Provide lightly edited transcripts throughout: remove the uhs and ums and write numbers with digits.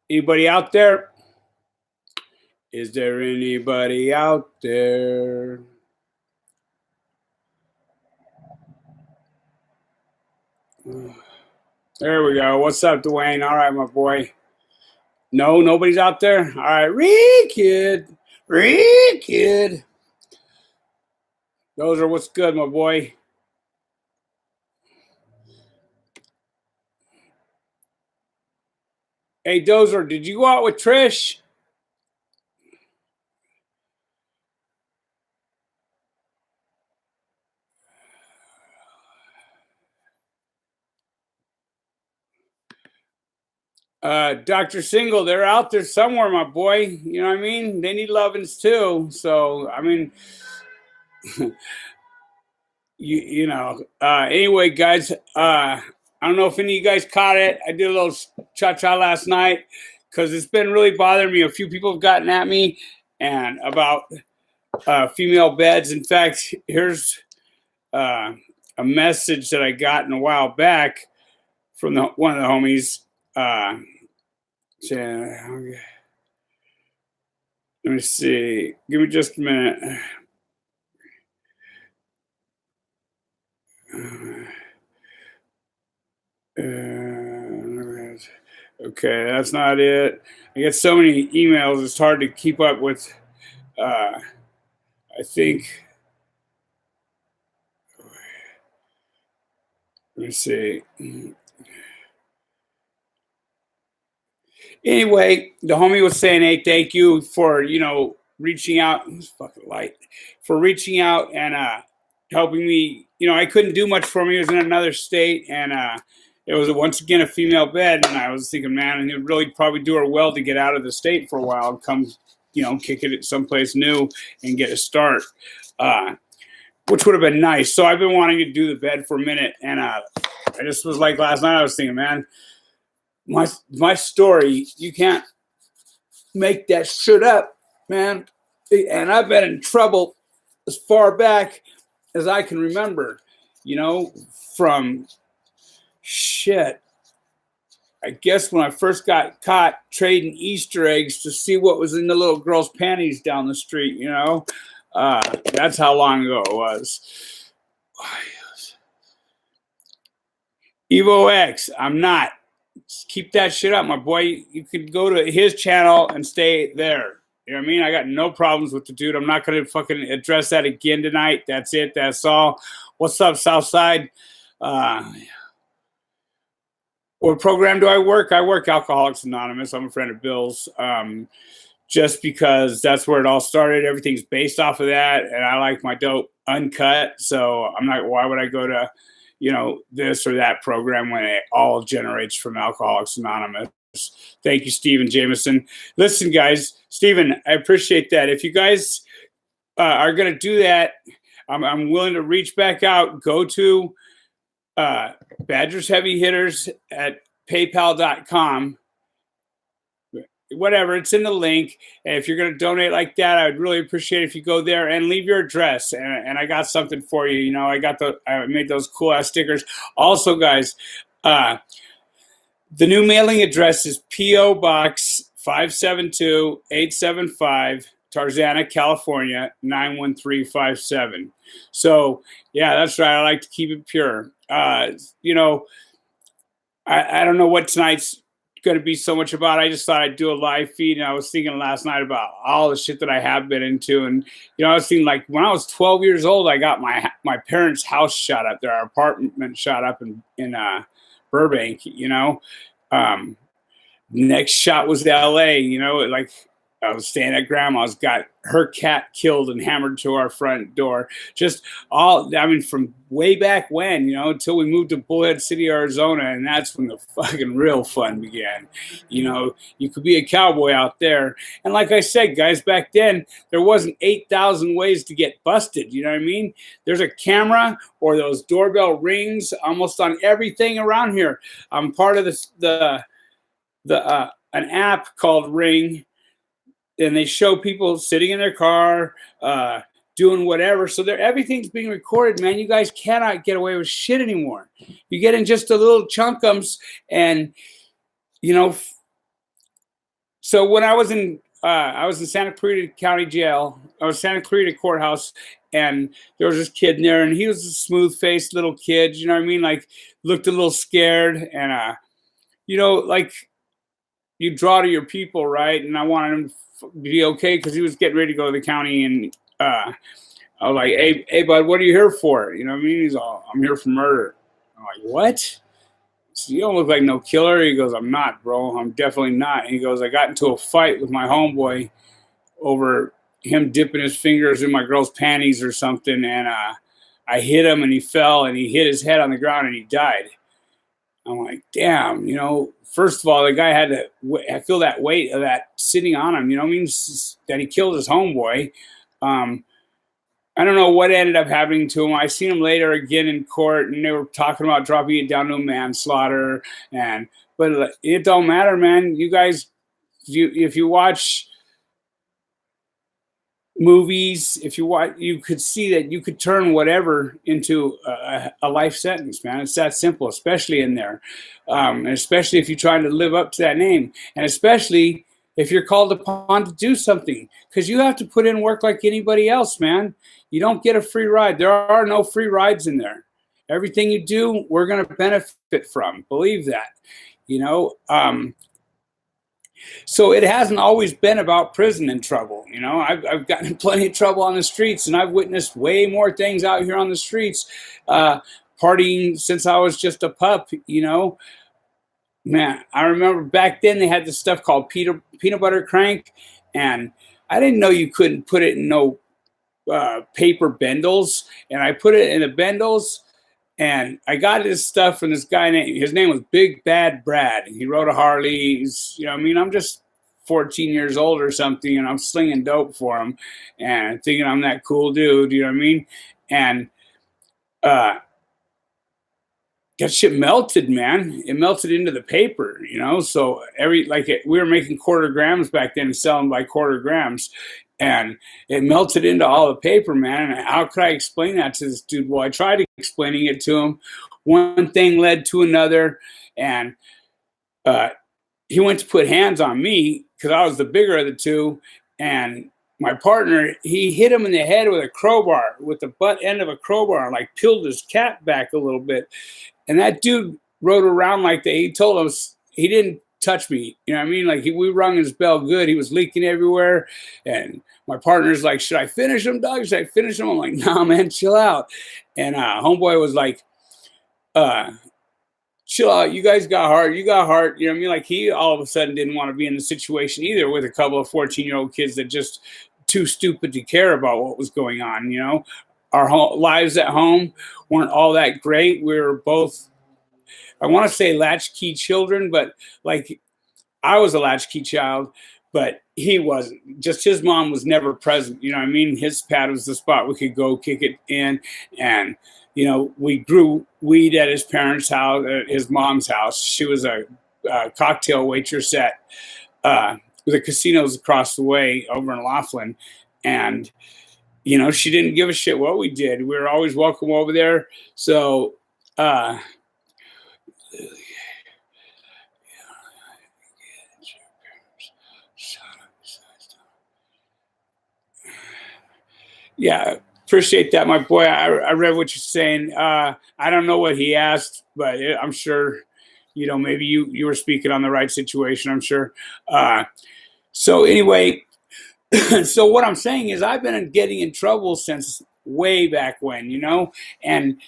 Anybody out there? Is there anybody out there? There we go. What's up, Dwayne? All right, my boy. No, nobody's out there? All right, Kid. Kid. Those are what's good, my boy. Hey, Dozer, did you go out with Trish? Dr. Single, they're out there somewhere, my boy. You know what I mean? They need lovins too. So, I mean, anyway, guys, I don't know if any of you guys caught it. I did a little cha-cha last night because it's been really bothering me. A few people have gotten at me and about female beds. In fact, here's a message that I got a while back from one of the homies. Saying, let me see. Give me just a minute. Okay, that's not it. I get so many emails, it's hard to keep up with. I think. Let me see. Anyway, the homie was saying, hey, thank you for, reaching out. It's fucking light. For reaching out and helping me. I couldn't do much for him. He was in another state, and it was once again a female bed. And I was thinking, man, it would really probably do her well to get out of the state for a while and come, kick it at someplace new and get a start, which would have been nice. So I've been wanting to do the bed for a minute, and I just was like last night, I was thinking, man, my story, you can't make that shit up, man. And I've been in trouble as far back as I can remember, from shit. I guess when I first got caught trading Easter eggs to see what was in the little girl's panties down the street, that's how long ago it was. Evo X, I'm not. Just keep that shit up, my boy. You could go to his channel and stay there. You know what I mean? I got no problems with the dude. I'm not going to fucking address that again tonight. That's it. That's all. What's up, Southside? What program do I work? I work Alcoholics Anonymous. I'm a friend of Bill's. Just because that's where it all started. Everything's based off of that. And I like my dope uncut. So I'm not, why would I go to this or that program when it all generates from Alcoholics Anonymous? Thank you, Stephen Jameson. Listen, guys, Stephen, I appreciate that. If you guys are going to do that, I'm willing to reach back out. Go to Badgers Heavy Hitters at paypal.com. Whatever, it's in the link. And if you're going to donate like that, I would really appreciate it if you go there and leave your address. And I got something for you. I made those cool ass stickers. Also, guys, the new mailing address is P.O. Box 572-875, Tarzana, California, 91357. So, yeah, that's right. I like to keep it pure. I don't know what tonight's going to be so much about. I just thought I'd do a live feed, and I was thinking last night about all the shit that I have been into. And I was thinking, like, when I was 12 years old, I got my parents' house shot up there, our apartment shot up in Burbank. Next shot was LA. Like, I was staying at grandma's, got her cat killed and hammered to our front door. Just from way back when, until we moved to Bullhead City, Arizona. And that's when the fucking real fun began. You could be a cowboy out there. And like I said, guys, back then, there wasn't 8,000 ways to get busted. You know what I mean? There's a camera or those doorbell rings almost on everything around here. I'm part of an app called Ring. And they show people sitting in their car, doing whatever. So everything's being recorded, man. You guys cannot get away with shit anymore. You get in just a little chunkums and, So when I was in Santa Clarita County Jail. I was Santa Clarita Courthouse, and there was this kid in there, and he was a smooth faced little kid. You know what I mean? Like looked a little scared, and like you draw to your people, right? And I wanted him to be okay because he was getting ready to go to the county, and I was like, hey, bud, what are you here for? You know what I mean? He's all, I'm here for murder. I'm like, what? So you don't look like no killer. He goes, I'm not, bro. I'm definitely not. And he goes, I got into a fight with my homeboy over him dipping his fingers in my girl's panties or something, and I hit him, and he fell, and he hit his head on the ground, and he died. I'm like, damn, first of all, the guy had to I feel that weight of that sitting on him, you know what I mean? That he killed his homeboy. I don't know what ended up happening to him. I seen him later again in court, and they were talking about dropping it down to manslaughter. But it don't matter, man. You guys, if you watch movies, if you watch, you could see that you could turn whatever into a life sentence, man. It's that simple, especially in there, and especially if you're trying to live up to that name, and especially if you're called upon to do something, because you have to put in work like anybody else, man. You don't get a free ride. There are no free rides in there. Everything you do, we're going to benefit from. Believe that, you know. So it hasn't always been about prison and trouble. I've gotten in plenty of trouble on the streets, and I've witnessed way more things out here on the streets, partying since I was just a pup. Man, I remember back then they had this stuff called peanut butter crank, and I didn't know you couldn't put it in no paper bendels, and I put it in the bendels. And I got this stuff from this guy his name was Big Bad Brad. He rode a Harley. I'm just 14 years old or something, and I'm slinging dope for him and thinking I'm that cool dude, you know what I mean? And that shit melted, man. It melted into the paper, So we were making quarter grams back then and selling by quarter grams. And it melted into all the paper, man. And how could I explain that to this dude? Well, I tried explaining it to him. One thing led to another, and he went to put hands on me because I was the bigger of the two. And my partner, he hit him in the head with a crowbar, with the butt end of a crowbar, like peeled his cap back a little bit. And that dude rode around like that. He told us he didn't touch me. You know what I mean? Like we rung his bell good. He was leaking everywhere. And my partner's like, should I finish him, Doug? Should I finish him? I'm like, nah, man, chill out. And homeboy was like, chill out. You guys got heart. You got heart. You know what I mean? Like he all of a sudden didn't want to be in the situation either with a couple of 14-year-old kids that just too stupid to care about what was going on. Our lives at home weren't all that great. We were both, I want to say latchkey children, but like I was a latchkey child, but he wasn't. Just his mom was never present. You know what I mean? His pad was the spot we could go kick it in. And, we grew weed at his parents' house, at his mom's house. She was a cocktail waitress at the casinos across the way over in Laughlin. And, she didn't give a shit what we did. We were always welcome over there. So, yeah, appreciate that, my boy. I read what you're saying. I don't know what he asked, but I'm sure, maybe you were speaking on the right situation, I'm sure. So anyway, so what I'm saying is I've been getting in trouble since way back when, and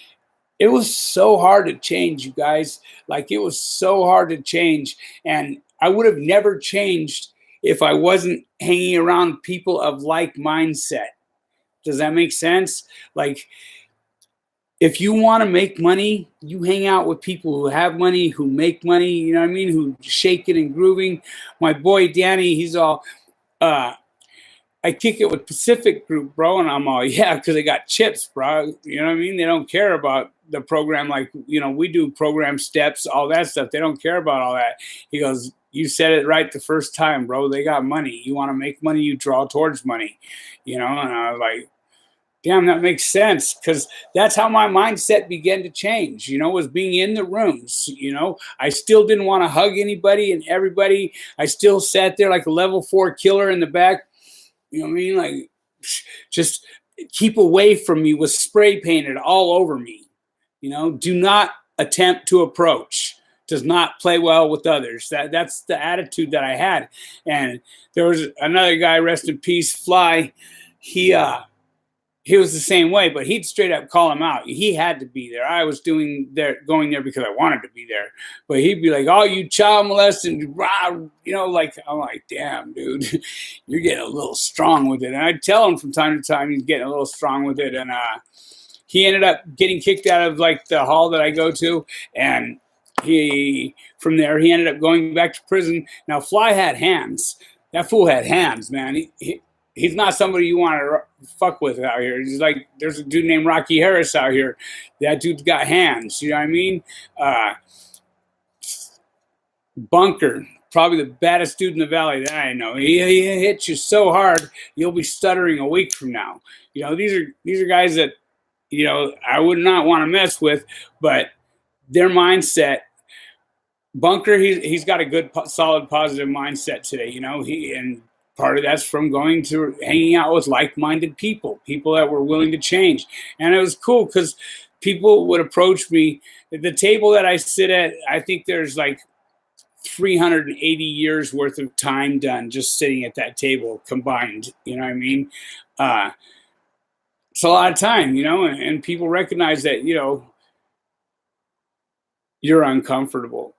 it was so hard to change, you guys. Like, it was so hard to change. And I would have never changed if I wasn't hanging around people of like mindset. Does that make sense? Like, if you want to make money, you hang out with people who have money, who make money, you know what I mean? Who shake it and grooving. My boy Danny, he's all, I kick it with Pacific Group, bro. And I'm all, yeah, because they got chips, bro. You know what I mean? They don't care about the program like, we do program steps, all that stuff. They don't care about all that. He goes, you said it right the first time, bro. They got money. You want to make money, you draw towards money. And I was like, Damn, that makes sense, because that's how my mindset began to change, was being in the rooms. I still didn't want to hug anybody and everybody. I still sat there like a level 4 killer in the back. You know what I mean? Like, just keep away from me was spray painted all over me. Do not attempt to approach. Does not play well with others. That's the attitude that I had. And there was another guy, rest in peace, Fly. He was the same way, but he'd straight up call him out. He had to be there. I was going there because I wanted to be there. But he'd be like, "Oh, you child molesting," like, I'm like, "Damn, dude, you're getting a little strong with it." And I'd tell him from time to time he's getting a little strong with it. And he ended up getting kicked out of like the hall that I go to, and from there he ended up going back to prison. Now Fly had hands. That fool had hands, man. He's not somebody you want to fuck with out here. He's like, there's a dude named Rocky Harris out here. That dude's got hands. You know what I mean? Bunker, probably the baddest dude in the valley that I know. He hits you so hard, you'll be stuttering a week from now. These are guys that, I would not want to mess with, but their mindset. Bunker, he's got a good, solid, positive mindset today. And part of that's from going to hanging out with like-minded people that were willing to change. And it was cool because people would approach me. The table that I sit at, I think there's like 380 years worth of time done just sitting at that table combined. You know what I mean? It's a lot of time, and people recognize that, you're uncomfortable.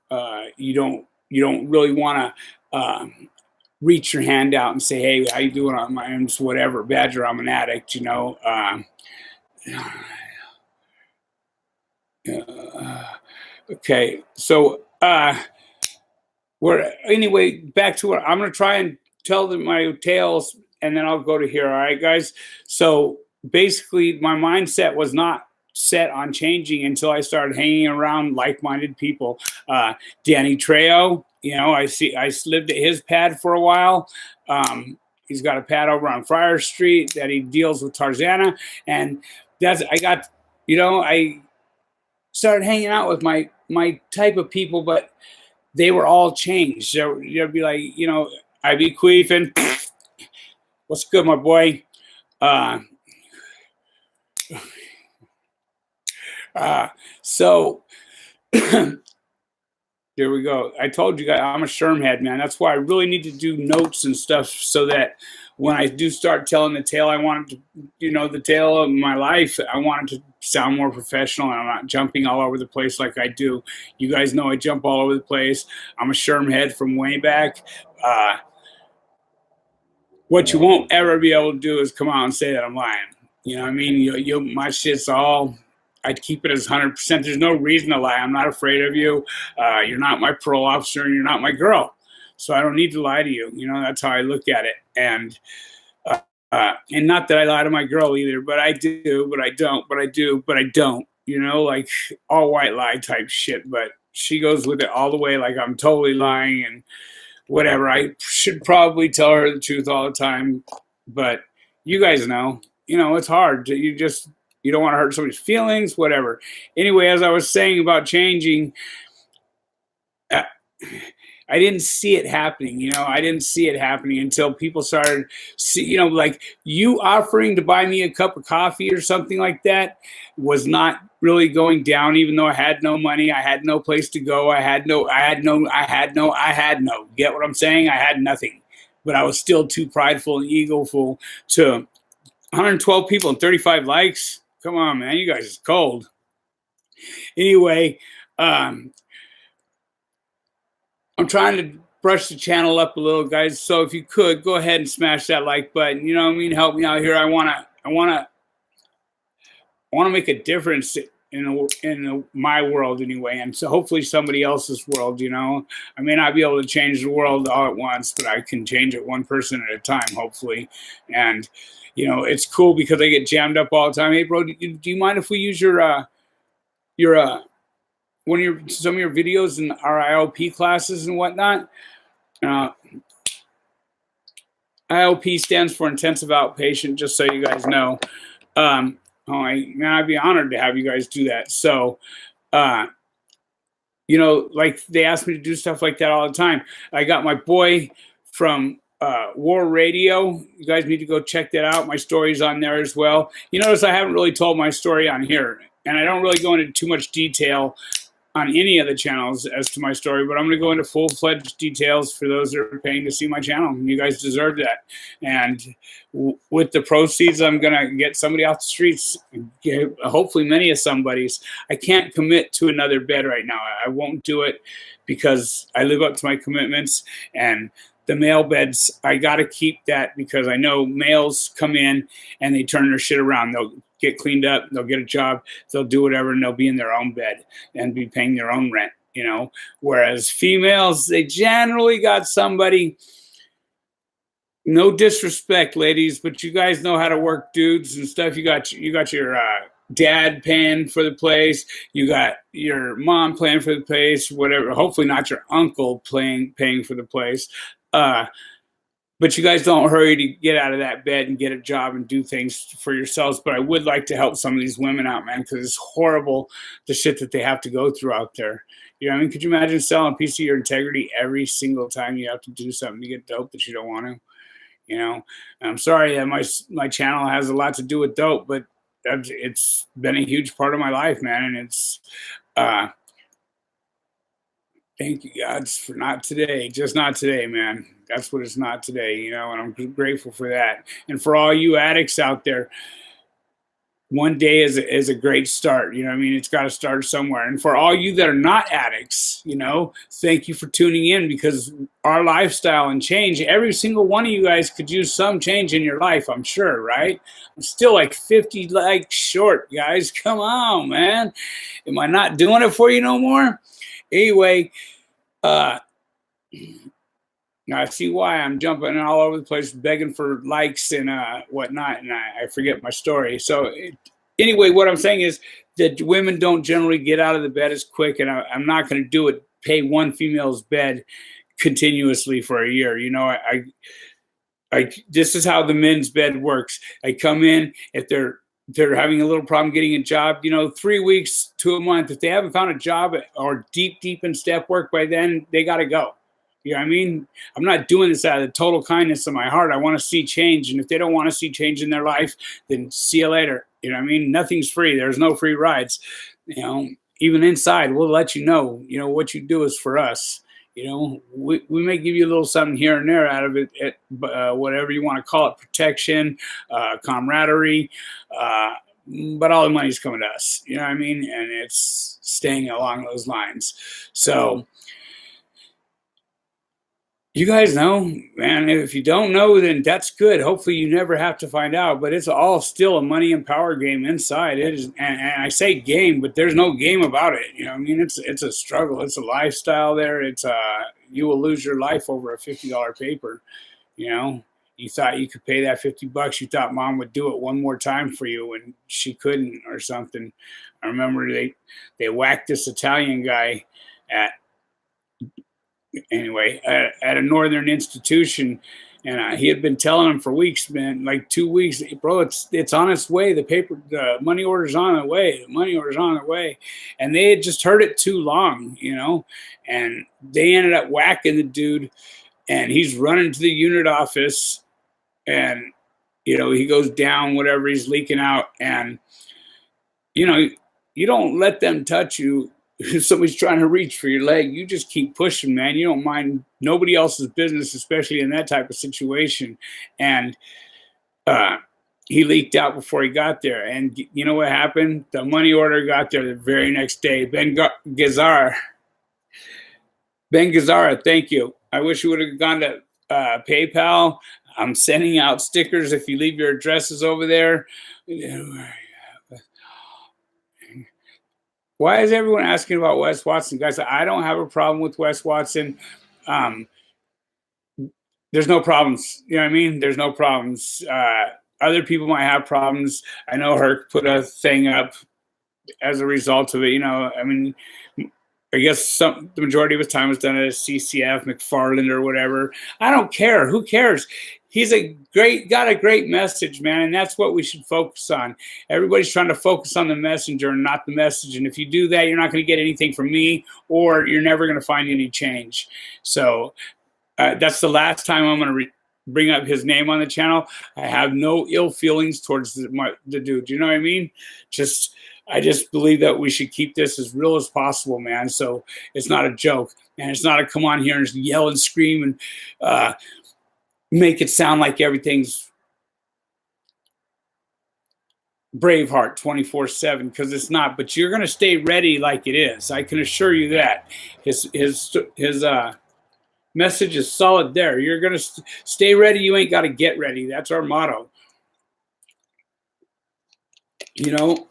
You don't really want to reach your hand out and say, "Hey, how you doing? I'm just whatever, Badger. I'm an addict." Okay, so anyway, back to what I'm going to try and tell them my tales, and then I'll go to here. All right, guys. So basically, my mindset was not set on changing until I started hanging around like-minded people. Danny Trejo, I lived at his pad for a while. He's got a pad over on Friar Street that he deals with Tarzana, and I started hanging out with my type of people, but they were all changed. So you'd be like, I'd be queefing. What's good, my boy? So there we go. I told you guys I'm a Sherm head, man. That's why I really need to do notes and stuff so that when I do start telling the tale, I want it to, the tale of my life, I want it to sound more professional, and I'm not jumping all over the place like I do. You guys know I jump all over the place. I'm a Sherm head from way back. What you won't ever be able to do is come out and say that I'm lying. You know what I mean? My shit's all... I'd keep it as 100%. There's no reason to lie. I'm not afraid of you. You're not my parole officer, and you're not my girl. So I don't need to lie to you. That's how I look at it. And not that I lie to my girl either, but I do, but I don't, but I do, but I don't. Like all white lie type shit. But she goes with it all the way like I'm totally lying and whatever. I should probably tell her the truth all the time. But you guys know, it's hard. You don't want to hurt somebody's feelings, whatever. Anyway, as I was saying about changing, I didn't see it happening. I didn't see it happening until people started, like you offering to buy me a cup of coffee or something like that was not really going down, even though I had no money. I had no place to go. I had no, get what I'm saying? I had nothing, but I was still too prideful and egoful to 112 people and 35 likes. Come on, man. You guys is cold. Anyway, I'm trying to brush the channel up a little, guys. So if you could, go ahead and smash that like button. You know what I mean? Help me out here. I want to make a difference in my world anyway, and so hopefully somebody else's world. I may not be able to change the world all at once, but I can change it one person at a time, hopefully. And it's cool because I get jammed up all the time. Hey, bro, do you mind if we use your some of your videos in our IOP classes and whatnot? IOP stands for intensive outpatient, just so you guys know. Oh, man, I'd be honored to have you guys do that. So, uh, you know, like they ask me to do stuff like that all the time. I got my boy from War Radio. You guys need to go check that out. My story's on there as well. You notice I haven't really told my story on here, and I don't really go into too much detail on any of the channels as to my story, but I'm going to go into full-fledged details for those that are paying to see my channel. You guys deserve that. And with the proceeds, I'm going to get somebody off the streets, hopefully many of somebody's. I can't commit to another bed right now. I won't do it because I live up to my commitments, and the male beds, I got to keep that because I know males come in and they turn their shit around. They'll get cleaned up, they'll get a job, they'll do whatever, and they'll be in their own bed and be paying their own rent, you know. Whereas females, they generally got somebody, no disrespect, ladies, but you guys know how to work dudes and stuff. You got your dad paying for the place, you got your mom paying for the place, whatever. Hopefully not your uncle paying for the place. But you guys don't hurry to get out of that bed and get a job and do things for yourselves. But I would like to help some of these women out, man, because it's horrible the shit that they have to go through out there. You know what I mean? Could you imagine selling a piece of your integrity every single time you have to do something to get dope that you don't want to? You know, I'm sorry that my channel has a lot to do with dope, but it's been a huge part of my life, man. And it's thank you, God, for not today, just not today, man. That's what it's not today, you know, and I'm grateful for that. And for all you addicts out there, one day is a great start. You know what I mean? It's got to start somewhere. And for all you that are not addicts, you know, thank you for tuning in because our lifestyle and change, every single one of you guys could use some change in your life, I'm sure, right? I'm still like 50 likes short, guys. Come on, man. Am I not doing it for you no more? Anyway, now I see why I'm jumping all over the place, begging for likes and whatnot, and I forget my story. So anyway, what I'm saying is that women don't generally get out of the bed as quick, and I'm not going to do it. Pay one female's bed continuously for a year. You know, this is how the men's bed works. I come in if they're having a little problem getting a job, you know, 3 weeks to a month. If they haven't found a job or deep in step work by then, they got to go. You know what I mean? I'm not doing this out of the total kindness of my heart. I want to see change. And if they don't want to see change in their life, then see you later. You know what I mean? Nothing's free. There's no free rides. You know, even inside, we'll let you know, what you do is for us. You know, we may give you a little something here and there out of it, whatever you want to call it, protection, camaraderie, but all the money's coming to us. You know what I mean? And it's staying along those lines. So you guys know, man. If you don't know, then that's good. Hopefully you never have to find out, but it's all still a money and power game inside. It is, and I say game, but there's no game about it. You know what I mean? It's a struggle. It's a lifestyle there. It's you will lose your life over a $50 paper. You know, you thought you could pay that $50. You thought mom would do it one more time for you, and she couldn't or something. I remember they whacked this Italian guy at a northern institution, and he had been telling him for weeks, man, like 2 weeks, bro, it's on its way. The money order's on the way. The money order's on the way. And they had just heard it too long, and they ended up whacking the dude, and he's running to the unit office, and he goes down, whatever, he's leaking out, and you don't let them touch you. If somebody's trying to reach for your leg, you just keep pushing, man. You don't mind nobody else's business, especially in that type of situation. And he leaked out before he got there. And you know what happened? The money order got there the very next day. Ben Gazzara, thank you. I wish you would have gone to PayPal. I'm sending out stickers if you leave your addresses over there. Why is everyone asking about Wes Watson? Guys, I don't have a problem with Wes Watson. There's no problems. You know what I mean? There's no problems. Other people might have problems. I know Herc put a thing up as a result of it. I mean, I guess the majority of his time was done at CCF, McFarland, or whatever. I don't care. Who cares? He's got a great message, man, and that's what we should focus on. Everybody's trying to focus on the messenger and not the message. And if you do that, you're not going to get anything from me, or you're never going to find any change. So that's the last time I'm going to bring up his name on the channel. I have no ill feelings towards the dude. You know what I mean? I just believe that we should keep this as real as possible, man. So it's not a joke, man. It's not a come on here and yell and scream and make it sound like everything's Braveheart 24/7, because it's not. But you're gonna stay ready like it is. I can assure you that. His message is solid there. You're gonna stay ready. You ain't got to get ready. That's our motto. You know,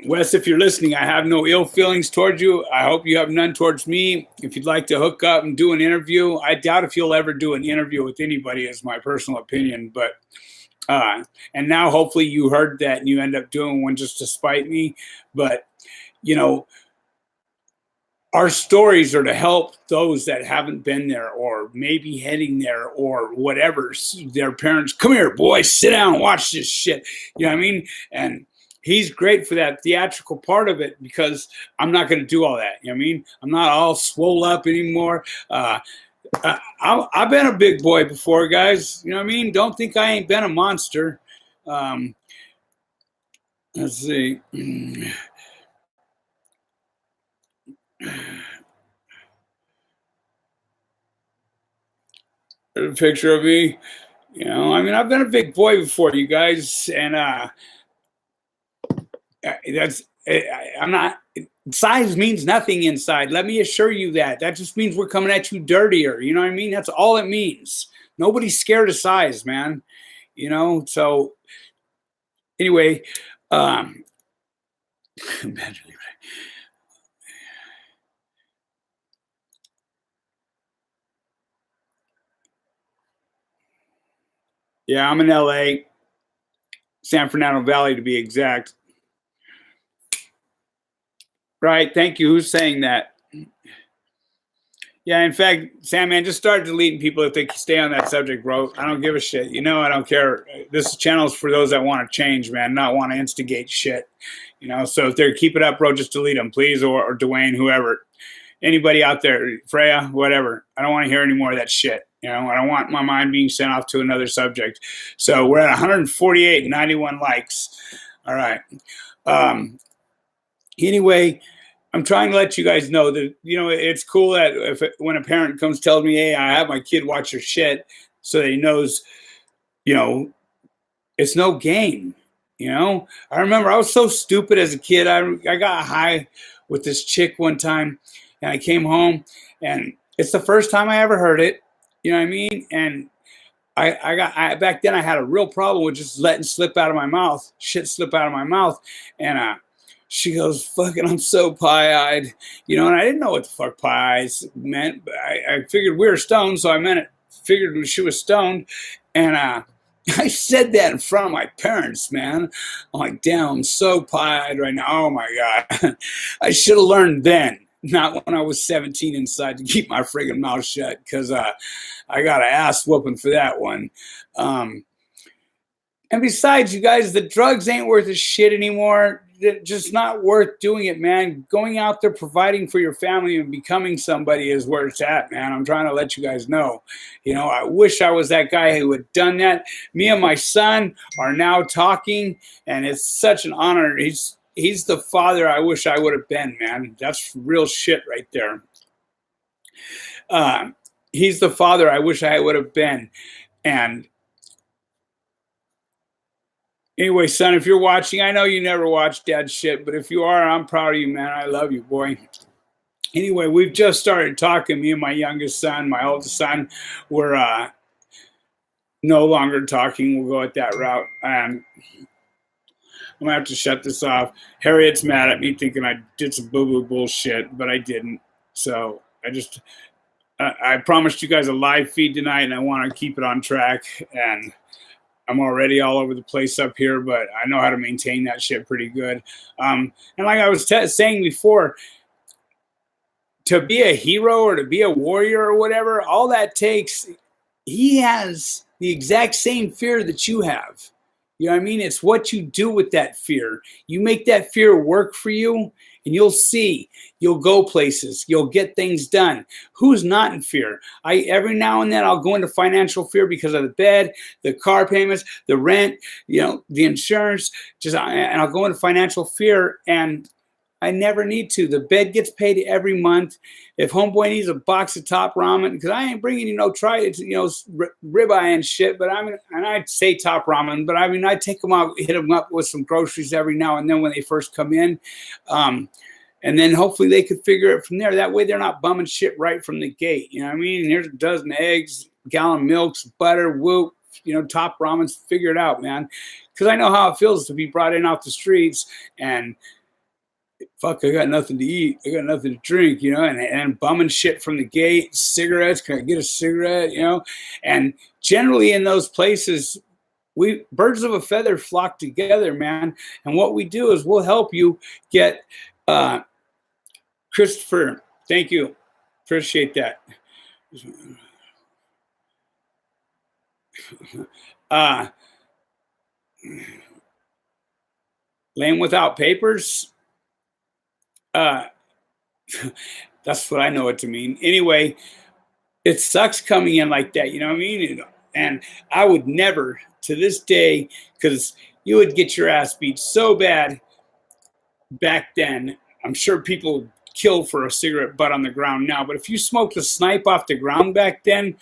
Wes, if you're listening, I have no ill feelings towards you. I hope you have none towards me. If you'd like to hook up and do an interview, I doubt if you'll ever do an interview with anybody, is my personal opinion. But and now hopefully you heard that and you end up doing one just to spite me. But you know, our stories are to help those that haven't been there or maybe heading there or whatever. Their parents, come here, boy, sit down, watch this shit. You know what I mean? And he's great for that theatrical part of it, because I'm not going to do all that. You know what I mean? I'm not all swole up anymore. I've been a big boy before, guys. You know what I mean? Don't think I ain't been a monster. Let's see. There's a picture of me. You know, I mean, I've been a big boy before, you guys, and I'm not. Size means nothing inside. Let me assure you that. That just means we're coming at you dirtier. You know what I mean? That's all it means. Nobody's scared of size, man. You know. So anyway, yeah, I'm in LA, San Fernando Valley to be exact. Right. Thank you. Who's saying that? Yeah, in fact, Sam, man, just start deleting people if they stay on that subject, bro. I don't give a shit. You know, I don't care. This channel is for those that want to change, man, not want to instigate shit. You know, so if they're keep it up, bro, just delete them, please, or Dwayne, whoever. Anybody out there, Freya, whatever. I don't want to hear any more of that shit. You know, I don't want my mind being sent off to another subject. So we're at 148, 91 likes. All right. Anyway, I'm trying to let you guys know that, you know, it's cool that when a parent comes telling me, hey, I have my kid watch your shit, so that he knows, you know, it's no game. You know, I remember I was so stupid as a kid. I got high with this chick one time, and I came home, and it's the first time I ever heard it. You know what I mean? And back then I had a real problem with just letting shit slip out of my mouth. And she goes, fucking, I'm so pie-eyed. You know, and I didn't know what the fuck pie-eyes meant, but I figured we were stoned, so I meant it. Figured she was stoned. And I said that in front of my parents, man. I'm like, damn, I'm so pie-eyed right now. Oh, my God. I should have learned then, not when I was 17 inside, to keep my friggin' mouth shut, because I got an ass whooping for that one. And besides, you guys, the drugs ain't worth a shit anymore. They're just not worth doing it, man. Going out there, providing for your family and becoming somebody is where it's at, man. I'm trying to let you guys know. You know, I wish I was that guy who had done that. Me and my son are now talking, and it's such an honor. He's the father I wish I would have been, man. That's real shit right there. He's the father I wish I would have been. And anyway, son, if you're watching, I know you never watch dad shit, but if you are, I'm proud of you, man. I love you, boy. Anyway, we've just started talking. Me and my youngest son, my oldest son, we're no longer talking. We'll go at that route. I'm going to have to shut this off. Harriet's mad at me thinking I did some boo-boo bullshit, but I didn't. So I promised you guys a live feed tonight, and I want to keep it on track. And I'm already all over the place up here, but I know how to maintain that shit pretty good. And like I was saying before, to be a hero or to be a warrior or whatever, all that takes, he has the exact same fear that you have. You know what I mean? It's what you do with that fear. You make that fear work for you, and you'll see. You'll go places. You'll get things done. Who's not in fear? I every now and then I'll go into financial fear because of the bed, the car payments, the rent, the insurance. And I'll go into financial fear, and I never need to. The bed gets paid every month. If homeboy needs a box of top ramen, because I ain't bringing ribeye and shit, but and I'd say top ramen, but I take them out, hit them up with some groceries every now and then when they first come in. And then hopefully they could figure it from there. That way they're not bumming shit right from the gate. You know what I mean? Here's a dozen eggs, gallon milks, butter, whoop, top ramens, figure it out, man. Because I know how it feels to be brought in off the streets and fuck, I got nothing to eat. I got nothing to drink, and bumming shit from the gate, cigarettes. Can I get a cigarette? And generally in those places, birds of a feather flock together, man. And what we do is we'll help you get, Christopher, thank you. Appreciate that. Land without papers. That's what I know it to mean. Anyway, it sucks coming in like that, you know what I mean? And I would never, to this day, because you would get your ass beat so bad back then. I'm sure people kill for a cigarette butt on the ground now, but if you smoked a snipe off the ground back then,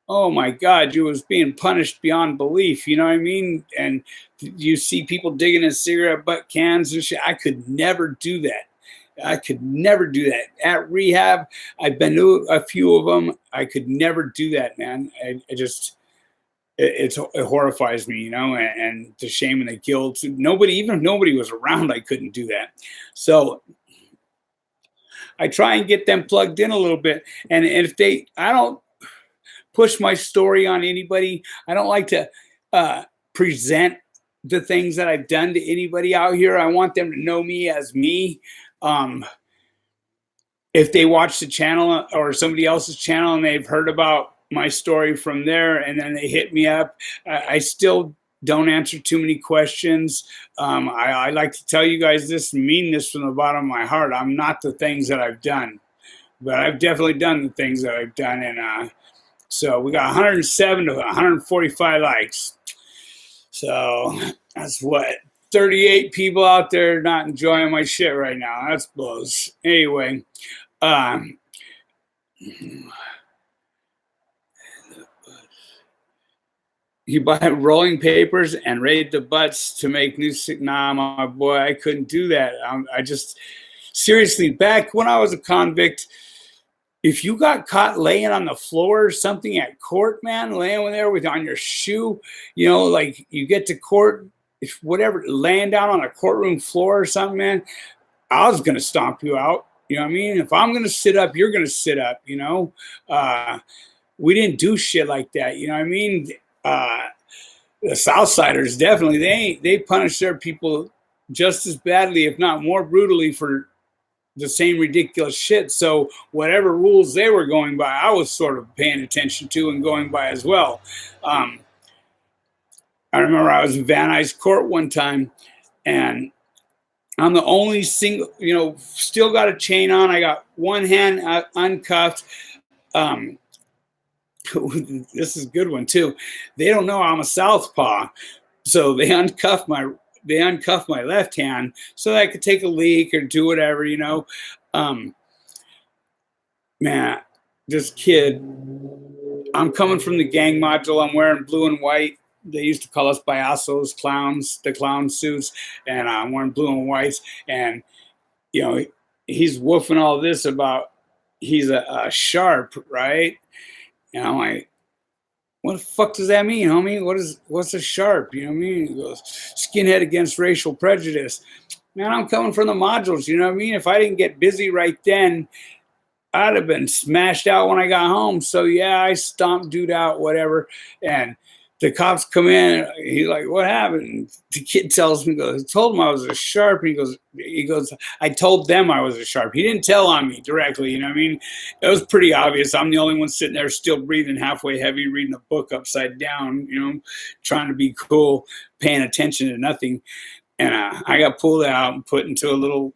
oh my God, you was being punished beyond belief, you know what I mean? And you see people digging in cigarette butt cans and shit. I could never do that. I could never do that. At rehab, I've been to a few of them. I could never do that, man. It horrifies me, and the shame and the guilt. Even if nobody was around, I couldn't do that. So I try and get them plugged in a little bit. And if I don't push my story on anybody. I don't like to present the things that I've done to anybody out here. I want them to know me as me. If they watch the channel or somebody else's channel and they've heard about my story from there and then they hit me up, I still don't answer too many questions. I like to tell you guys this and mean this from the bottom of my heart. I'm not the things that I've done, but I've definitely done the things that I've done. And so we got 107 to 145 likes. So that's what, 38 people out there not enjoying my shit right now. That's blows. Anyway, you buy rolling papers and raid the butts to make new sick. Nah, my boy, I couldn't do that. I just, seriously, back when I was a convict, if you got caught laying on the floor or something at court, man, laying there on your shoe, like you get to court, whatever, laying down on a courtroom floor or something, man, I was going to stomp you out. You know what I mean? If I'm going to sit up, you're going to sit up, we didn't do shit like that. You know what I mean? The Southsiders, definitely, they punish their people just as badly, if not more brutally, for the same ridiculous shit. So whatever rules they were going by, I was sort of paying attention to and going by as well. I remember I was in Van Nuys court one time, and I'm the only single, still got a chain on. I got one hand uncuffed. This is a good one too. They don't know I'm a southpaw, so they uncuff my left hand so that I could take a leak or do whatever, man, this kid, I'm coming from the gang module. I'm wearing blue and white. They used to call us payasos, clowns, the clown suits, and I'm wearing blue and whites. And, he's woofing all this about he's a sharp, right? And I'm like, what the fuck does that mean, homie? What's a sharp? You know what I mean? He goes, skinhead against racial prejudice. Man, I'm coming from the modules, you know what I mean? If I didn't get busy right then, I'd have been smashed out when I got home. So yeah, I stomped dude out, whatever. And the cops come in. He's like, "What happened?" The kid tells me, "Goes, I told him I was a sharp." And he goes, "I told them I was a sharp." He didn't tell on me directly. You know what I mean? It was pretty obvious. I'm the only one sitting there still breathing halfway heavy, reading a book upside down. You know, trying to be cool, paying attention to nothing. And I got pulled out and put into a little,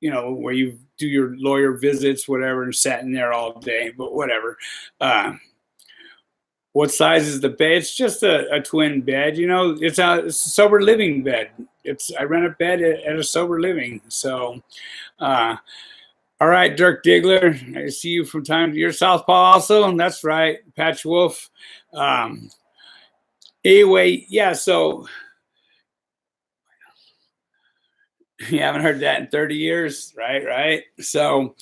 where you do your lawyer visits, whatever, and sat in there all day. But whatever. What size is the bed? It's just a twin bed. It's a sober living bed. I rent a bed at a sober living. So, all right, Dirk Diggler. I see you from time to your Southpaw also, and that's right, Patch Wolf. Anyway, yeah. So you haven't heard that in 30 years, right? Right. So,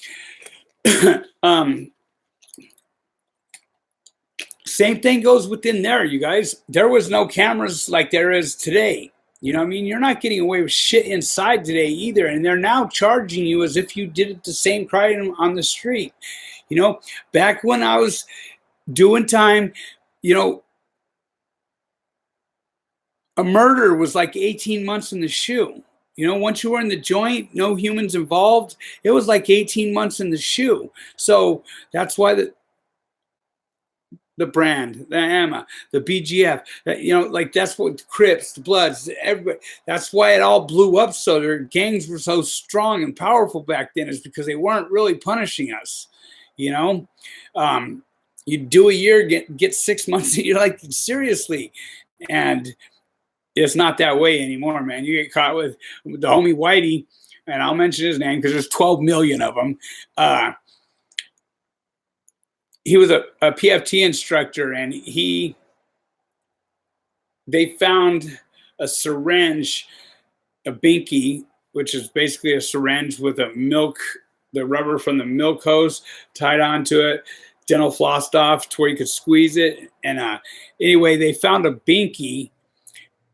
same thing goes within there, you guys. There was no cameras like there is today. You know what I mean? You're not getting away with shit inside today either. And they're now charging you as if you did it the same crime on the street. Back when I was doing time, a murder was like 18 months in the shoe. Once you were in the joint, no humans involved, it was like 18 months in the shoe. So that's why the brand, the AMA, the BGF, that's what the Crips, the Bloods, everybody. That's why it all blew up. So their gangs were so strong and powerful back then, is because they weren't really punishing us. You do a year, get 6 months. And you're like, seriously. And it's not that way anymore, man. You get caught with the homie Whitey, and I'll mention his name because there's 12 million of them. He was a PFT instructor, and they found a syringe, a binky, which is basically a syringe with the rubber from the milk hose tied onto it, dental flossed off to where you could squeeze it. And anyway, they found a binky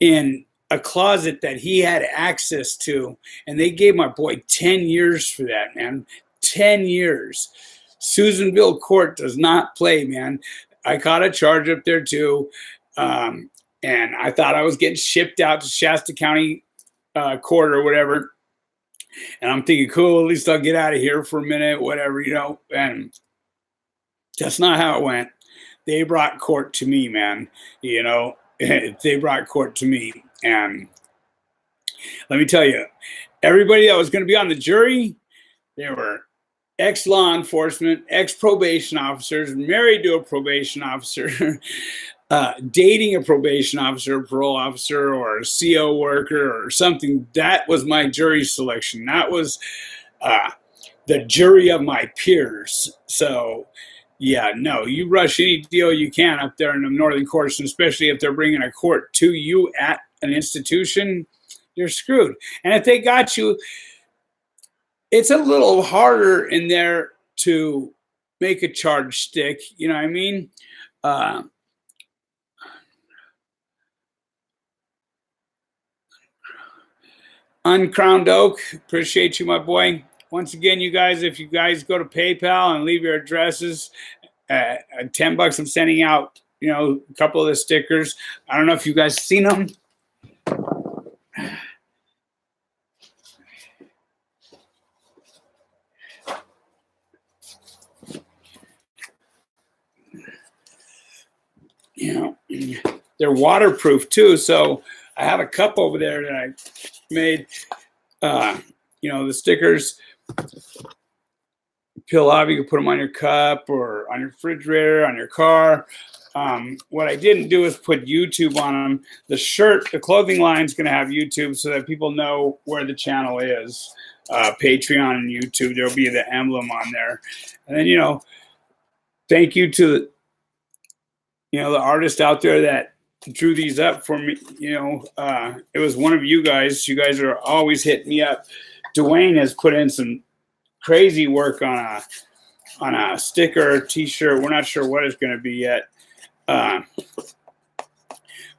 in a closet that he had access to, and they gave my boy 10 years for that, man. 10 years. Susanville court does not play, man. I caught a charge up there too, and I thought I was getting shipped out to Shasta County court or whatever. And I'm thinking, cool, at least I'll get out of here for a minute, whatever, And that's not how it went. They brought court to me, man. They brought court to me, and let me tell you, everybody that was going to be on the jury, they were ex-law enforcement, ex-probation officers, married to a probation officer, dating a probation officer, parole officer, or a CO worker or something. That was my jury selection. That was the jury of my peers. So, yeah, no, you rush any deal you can up there in the Northern Courts, and especially if they're bringing a court to you at an institution, you're screwed. And if they got you, it's a little harder in there to make a charge stick. You know what I mean? Uncrowned Oak, appreciate you, my boy. Once again, you guys, if you guys go to PayPal and leave your addresses, $10 I'm sending out, a couple of the stickers. I don't know if you guys seen them. They're waterproof too. So I have a cup over there that I made. The stickers peel off. You can put them on your cup or on your refrigerator, on your car. What I didn't do is put YouTube on them. The clothing line is going to have YouTube so that people know where the channel is. Patreon and YouTube, there'll be the emblem on there. And then, thank you to the artist out there that drew these up for me. It was one of you guys. You guys are always hitting me up. Dwayne has put in some crazy work on a sticker or t-shirt. We're not sure what it's going to be yet.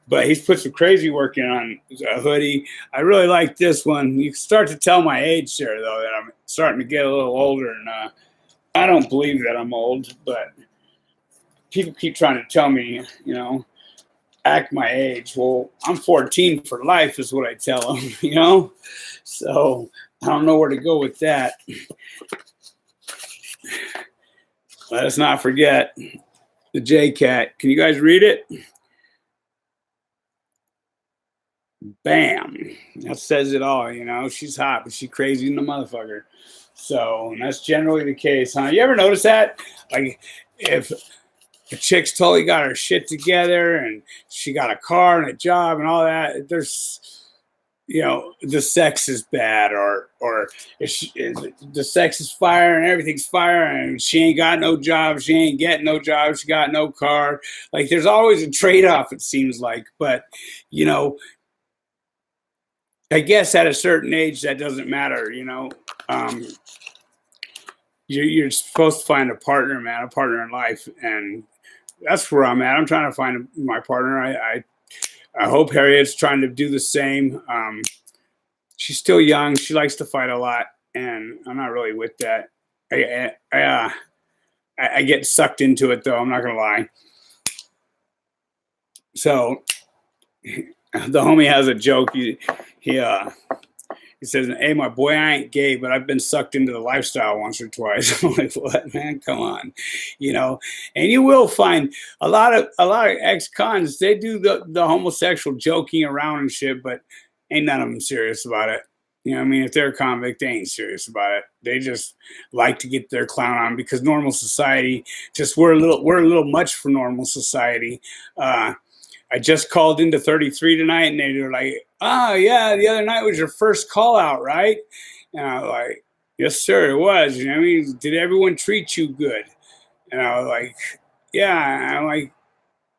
But he's put some crazy work in on a hoodie. I really like this one. You can start to tell my age there, though, that I'm starting to get a little older. And I don't believe that I'm old, but people keep trying to tell me, act my age. Well, I'm 14 for life is what I tell them, you know? So I don't know where to go with that. Let us not forget the J-Cat. Can you guys read it? Bam. That says it all, you know? She's hot, but she's crazy in the motherfucker. So that's generally the case, huh? You ever notice that? Like, if the chick's totally got her shit together and she got a car and a job and all that, there's, you know, the sex is bad, or if the sex is fire and everything's fire and she ain't got no job, she ain't getting no job, she got no car. Like, there's always a trade-off, it seems like. But, you know, I guess at a certain age that doesn't matter, you know. You're supposed to find a partner, man, a partner in life, and that's where I'm at. I'm trying to find my partner. I hope Harriet's trying to do the same. She's still young. She likes to fight a lot, and I'm not really with that. I get sucked into it, though. I'm not gonna lie. So the homie has a joke. He says, "Hey, my boy, I ain't gay, but I've been sucked into the lifestyle once or twice." I'm like, "What, man? Come on," you know. And you will find a lot of ex-cons. They do the homosexual joking around and shit, but ain't none of them serious about it. You know what I mean? If they're a convict, they ain't serious about it. They just like to get their clown on because normal society we're a little much for normal society. I just called into 33 tonight, and they were like, "Oh, yeah, the other night was your first call out, right?" And I was like, "Yes, sir, it was." You know what I mean? "Did everyone treat you good?" And I was like, "Yeah." And I'm like,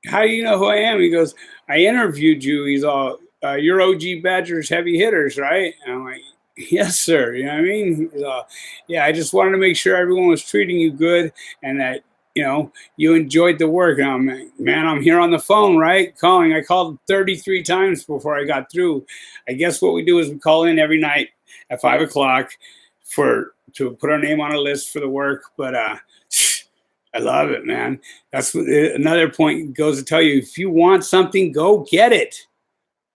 "How do you know who I am?" He goes, "I interviewed you." He's all, "You're OG Badgers heavy hitters, right?" And I'm like, "Yes, sir." You know what I mean? He's all, "Yeah, I just wanted to make sure everyone was treating you good and that, you know, you enjoyed the work." And I'm like, "Man, I'm here on the phone, right? Calling. I called 33 times before I got through." I guess what we do is we call in every night at 5 o'clock to put our name on a list for the work. But I love it, man. That's what, another point goes to tell you: if you want something, go get it.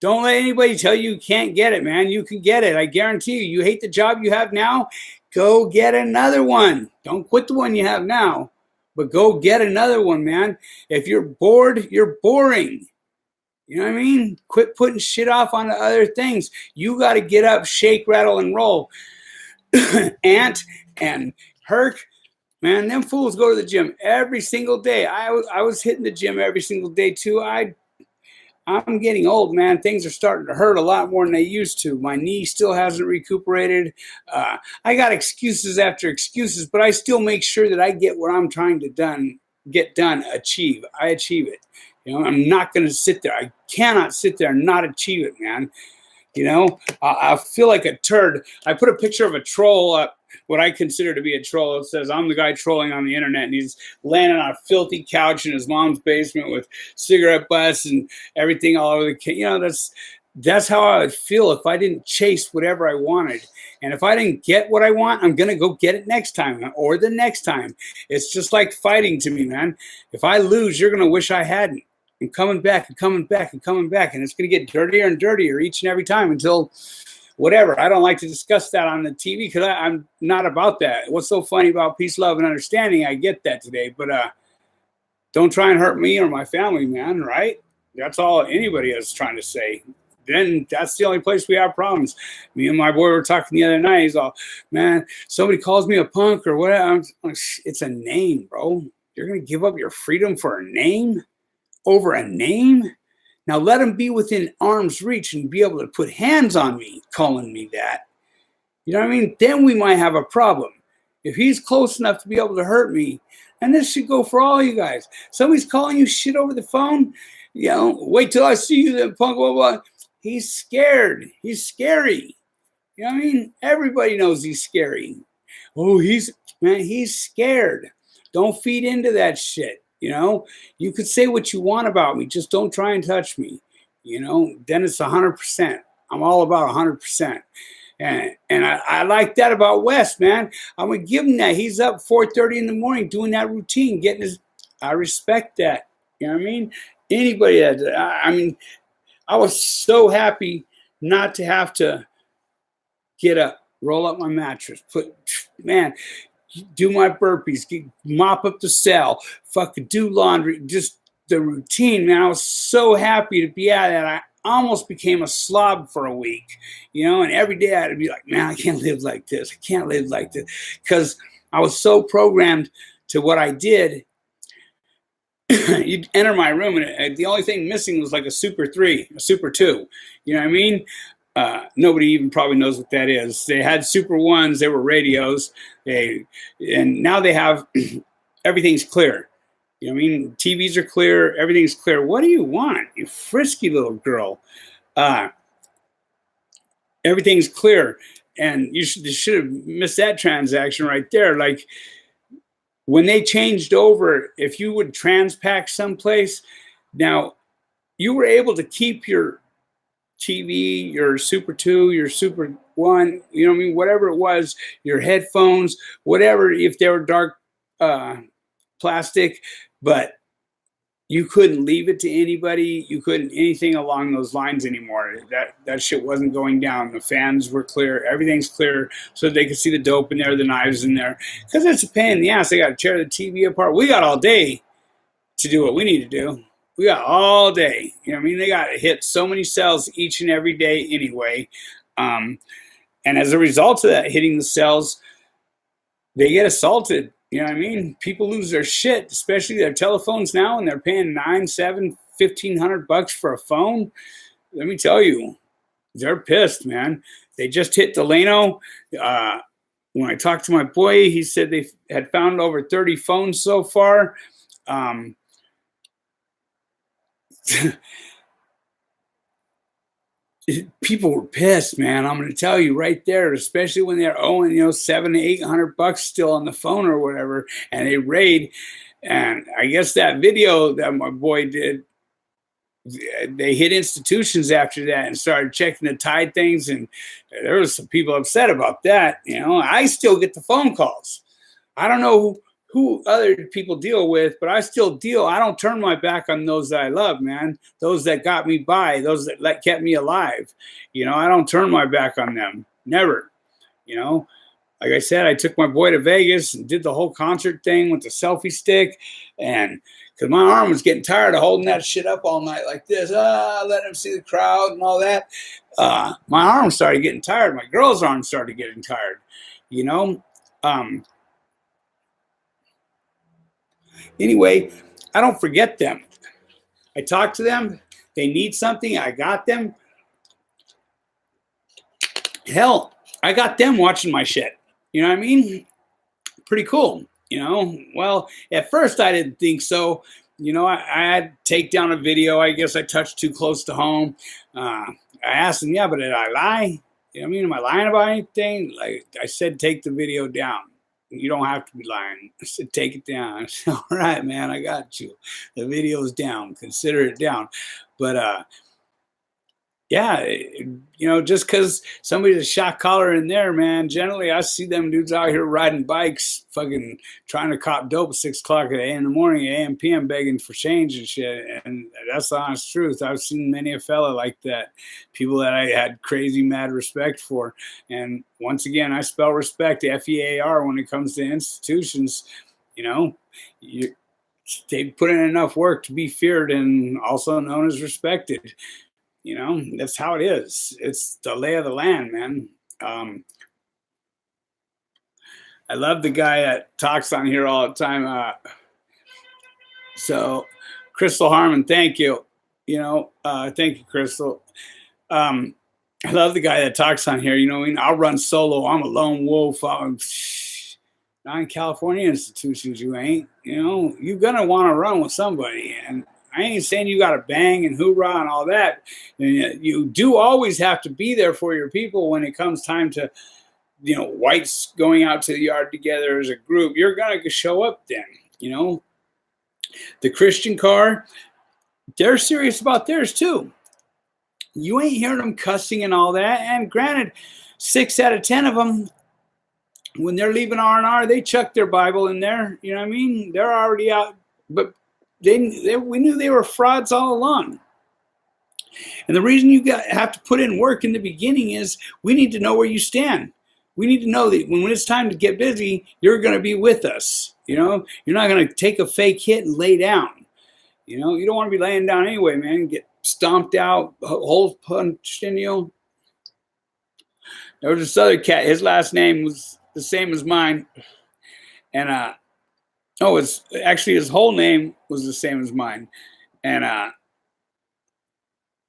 Don't let anybody tell you can't get it, man. You can get it. I guarantee you. You hate the job you have now? Go get another one. Don't quit the one you have now, but go get another one, man. If you're bored, you're boring. You know what I mean? Quit putting shit off on other things. You got to get up, shake, rattle, and roll. Ant and Herc, man, them fools go to the gym every single day. I was hitting the gym every single day, too. I'm getting old, man. Things are starting to hurt a lot more than they used to. My knee still hasn't recuperated. I got excuses after excuses, but I still make sure that I get what I'm trying to achieve. I achieve it. You know, I'm not going to sit there. I cannot sit there and not achieve it, man. You know, I feel like a turd. I put a picture of a troll up, what I consider to be a troll. It says, "I'm the guy trolling on the internet," and he's laying on a filthy couch in his mom's basement with cigarette butts and everything all over the, you know, that's how I would feel if I didn't chase whatever I wanted. And if I didn't get what I want, I'm going to go get it next time or the next time. It's just like fighting to me, man. If I lose, you're going to wish I hadn't. And coming back and coming back and coming back. And it's going to get dirtier and dirtier each and every time until whatever. I don't like to discuss that on the TV because I'm not about that. What's so funny about peace, love, and understanding? I get that today. But don't try and hurt me or my family, man, right? That's all anybody is trying to say. Then that's the only place we have problems. Me and my boy were talking the other night. He's all, "Man, somebody calls me a punk or whatever." It's a name, bro. You're going to give up your freedom for a name? Over a name? Now let him be within arm's reach and be able to put hands on me calling me that. You know what I mean? Then we might have a problem. If he's close enough to be able to hurt me, and this should go for all you guys. Somebody's calling you shit over the phone, you know, "Wait till I see you then, punk, blah, blah." He's scared. He's scary. You know what I mean? Everybody knows he's scary. Oh, he's scared. Don't feed into that shit. You know, you could say what you want about me. Just don't try and touch me. You know, then it's 100%. I'm all about 100%. And I like that about Wes, man. I'm going to give him that. He's up 4:30 in the morning doing that routine, getting his, I respect that. You know what I mean? Anybody that, I mean, I was so happy not to have to get up, roll up my mattress, man, do my burpees, mop up the cell, fucking do laundry, just the routine, man. I was so happy to be at it. I almost became a slob for a week, and every day I had to be like, man, I can't live like this. I can't live like this. Because I was so programmed to what I did. You'd enter my room, and the only thing missing was like a Super 3, a Super 2. You know what I mean? Nobody even probably knows what that is. They had Super 1s. They were radios. And now they have everything's clear. You know what I mean? TVs are clear. Everything's clear. What do you want, you frisky little girl? Everything's clear. And you should have missed that transaction right there. Like, when they changed over, if you would transpack someplace, now you were able to keep your TV, your Super 2, your Super 1, you know what I mean? Whatever it was, your headphones, whatever, if they were dark plastic, but you couldn't leave it to anybody. You couldn't anything along those lines anymore. That shit wasn't going down. The fans were clear. Everything's clear, so they could see the dope in there, the knives in there. Because it's a pain in the ass. They got to tear the TV apart. We got all day to do what we need to do. We got all day. You know what I mean? They got to hit so many cells each and every day anyway. And as a result of that, hitting the cells, they get assaulted. You know what I mean? People lose their shit, especially their telephones now, and they're paying $900, $700, $1,500 for a phone. Let me tell you, they're pissed, man. They just hit Delano. When I talked to my boy, he said they had found over 30 phones so far. People were pissed, man. I'm going to tell you right there, especially when they're owing, $700 to $800 still on the phone or whatever, and they raid. And I guess that video that my boy did, they hit institutions after that and started checking the Tide things, and there was some people upset about that. I still get the phone calls. I don't know who other people deal with, but I still deal. I don't turn my back on those that I love, man. Those that got me by, those that kept me alive. I don't turn my back on them. Never. Like I said, I took my boy to Vegas and did the whole concert thing with the selfie stick. And because my arm was getting tired of holding that shit up all night like this, letting him see the crowd and all that. My arm started getting tired. My girl's arm started getting tired. Anyway, I don't forget them. I talk to them. They need something. I got them. Hell, I got them watching my shit. You know what I mean? Pretty cool. Well, at first I didn't think so. I had to take down a video. I guess I touched too close to home. I asked them, yeah, but did I lie? You know what I mean? Am I lying about anything? Like I said, take the video down. You don't have to be lying. I said, take it down. I said, all right, man, I got you. The video's down. Consider it down. But, yeah, just because somebody's a shot caller in there, man, generally I see them dudes out here riding bikes, fucking trying to cop dope at 6 o'clock in the morning, AM, PM, begging for change and shit. And that's the honest truth. I've seen many a fella like that, people that I had crazy mad respect for. And once again, I spell respect, FEAR, when it comes to institutions. They put in enough work to be feared and also known as respected. That's how it is. It's the lay of the land, man. I love the guy that talks on here all the time. So, Crystal Harmon, thank you. Thank you, Crystal. I love the guy that talks on here. I'll run solo. I'm a lone wolf. Not in California institutions, you ain't. You're going to want to run with somebody. And I ain't saying you got to bang and hoorah and all that. And you do always have to be there for your people when it comes time to, whites going out to the yard together as a group. You're going to show up then, The Christian car, they're serious about theirs too. You ain't hearing them cussing and all that. And granted, 6 out of 10 of them, when they're leaving R&R, they chuck their Bible in there. You know what I mean? They're already out. But we knew they were frauds all along. And the reason you have to put in work in the beginning is we need to know where you stand. We need to know that when it's time to get busy, you're going to be with us. You're not going to take a fake hit and lay down. You don't want to be laying down anyway, man. Get stomped out, holes punched in you. There was this other cat. His last name was the same as mine. And, it's actually his whole name was the same as mine. And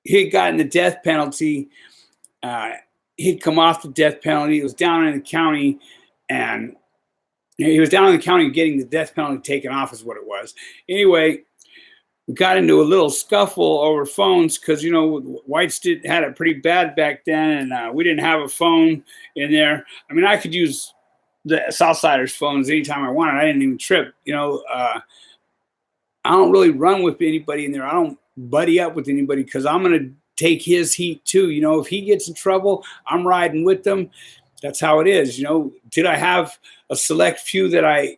he had gotten the death penalty. He'd come off the death penalty. It was down in the county. And he was down in the county getting the death penalty taken off is what it was. Anyway, we got into a little scuffle over phones because, whites had it pretty bad back then, and we didn't have a phone in there. I mean, I could use the Southsiders' phones anytime I wanted. I didn't even trip. I don't really run with anybody in there. I don't buddy up with anybody because I'm going to take his heat too. If he gets in trouble, I'm riding with them. That's how it is. Did I have a select few that I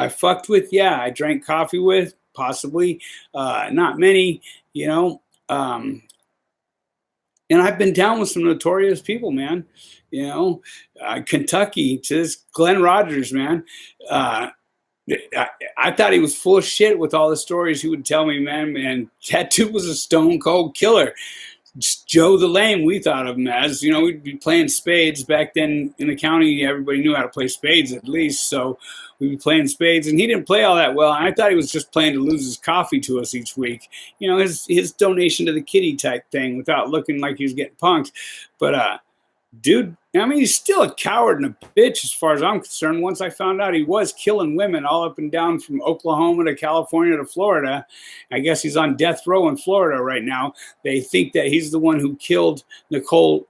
fucked with? Yeah, I drank coffee with. Possibly, not many, and I've been down with some notorious people, man. Kentucky to this Glenn Rogers, man. I thought he was full of shit with all the stories he would tell me, man. And that dude was a stone cold killer. Joe the Lame, we thought of him as, we'd be playing spades back then in the county. Everybody knew how to play spades at least. So we'd be playing spades and he didn't play all that well. And I thought he was just playing to lose his coffee to us each week. His donation to the kitty type thing without looking like he was getting punked. But, dude, he's still a coward and a bitch as far as I'm concerned. Once I found out he was killing women all up and down from Oklahoma to California to Florida. I guess he's on death row in Florida right now. They think that he's the one who killed Nicole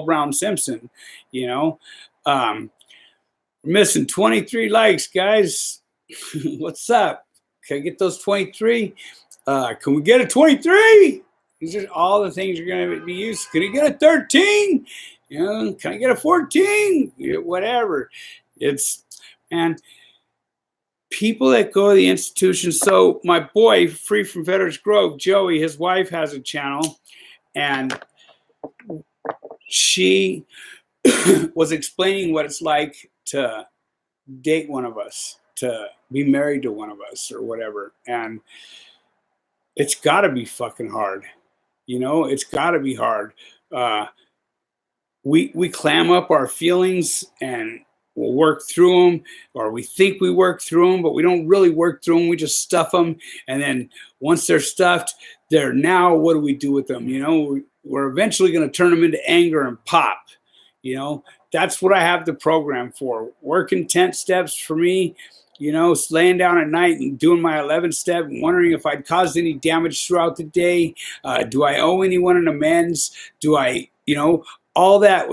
Brown Simpson, We're missing 23 likes, guys. What's up? Can I get those 23? Can we get a 23? These are all the things you're going to be used. Can you get a 13? Can I get a 14? Whatever. And people that go to the institution. So my boy, Free from Veterans Grove, Joey, his wife has a channel, and she was explaining what it's like to date one of us, to be married to one of us or whatever. And it's got to be fucking hard. It's got to be hard. We clam up our feelings and we'll work through them, or we think we work through them, but we don't really work through them. We just stuff them. And then once they're stuffed, now what do we do with them? We're eventually going to turn them into anger and pop. That's what I have the program for. Working 10 steps for me. Laying down at night and doing my 11th step, wondering if I'd caused any damage throughout the day. Do I owe anyone an amends? Do I, all that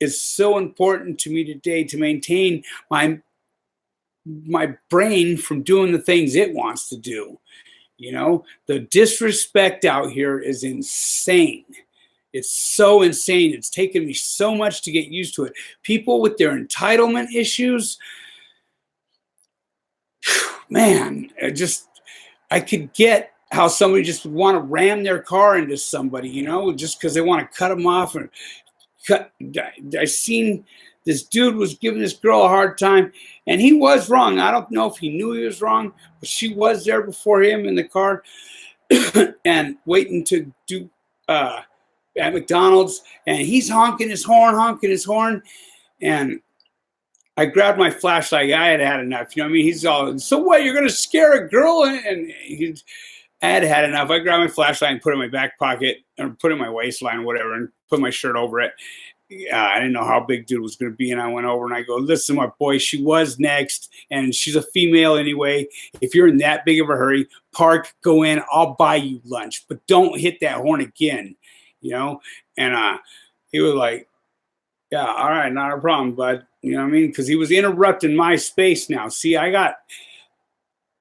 is so important to me today to maintain my brain from doing the things it wants to do. The disrespect out here is insane. It's so insane. It's taken me so much to get used to it. People with their entitlement issues, man, I could get how somebody just would want to ram their car into somebody, just because they want to cut them off. I seen this dude was giving this girl a hard time, and he was wrong. I don't know if he knew he was wrong, but she was there before him in the car and waiting to do at McDonald's, and he's honking his horn, and I grabbed my flashlight. I had enough. He's all, so what? You're going to scare a girl? And I had enough. I grabbed my flashlight and put it in my back pocket, or put it in my waistline or whatever, and put my shirt over it. I didn't know how big dude was going to be, and I went over and I go, listen, my boy, she was next, and she's a female anyway. If you're in that big of a hurry, park, go in, I'll buy you lunch, but don't hit that horn again, And he was like, yeah, all right, not a problem, bud. Because he was interrupting my space now. See,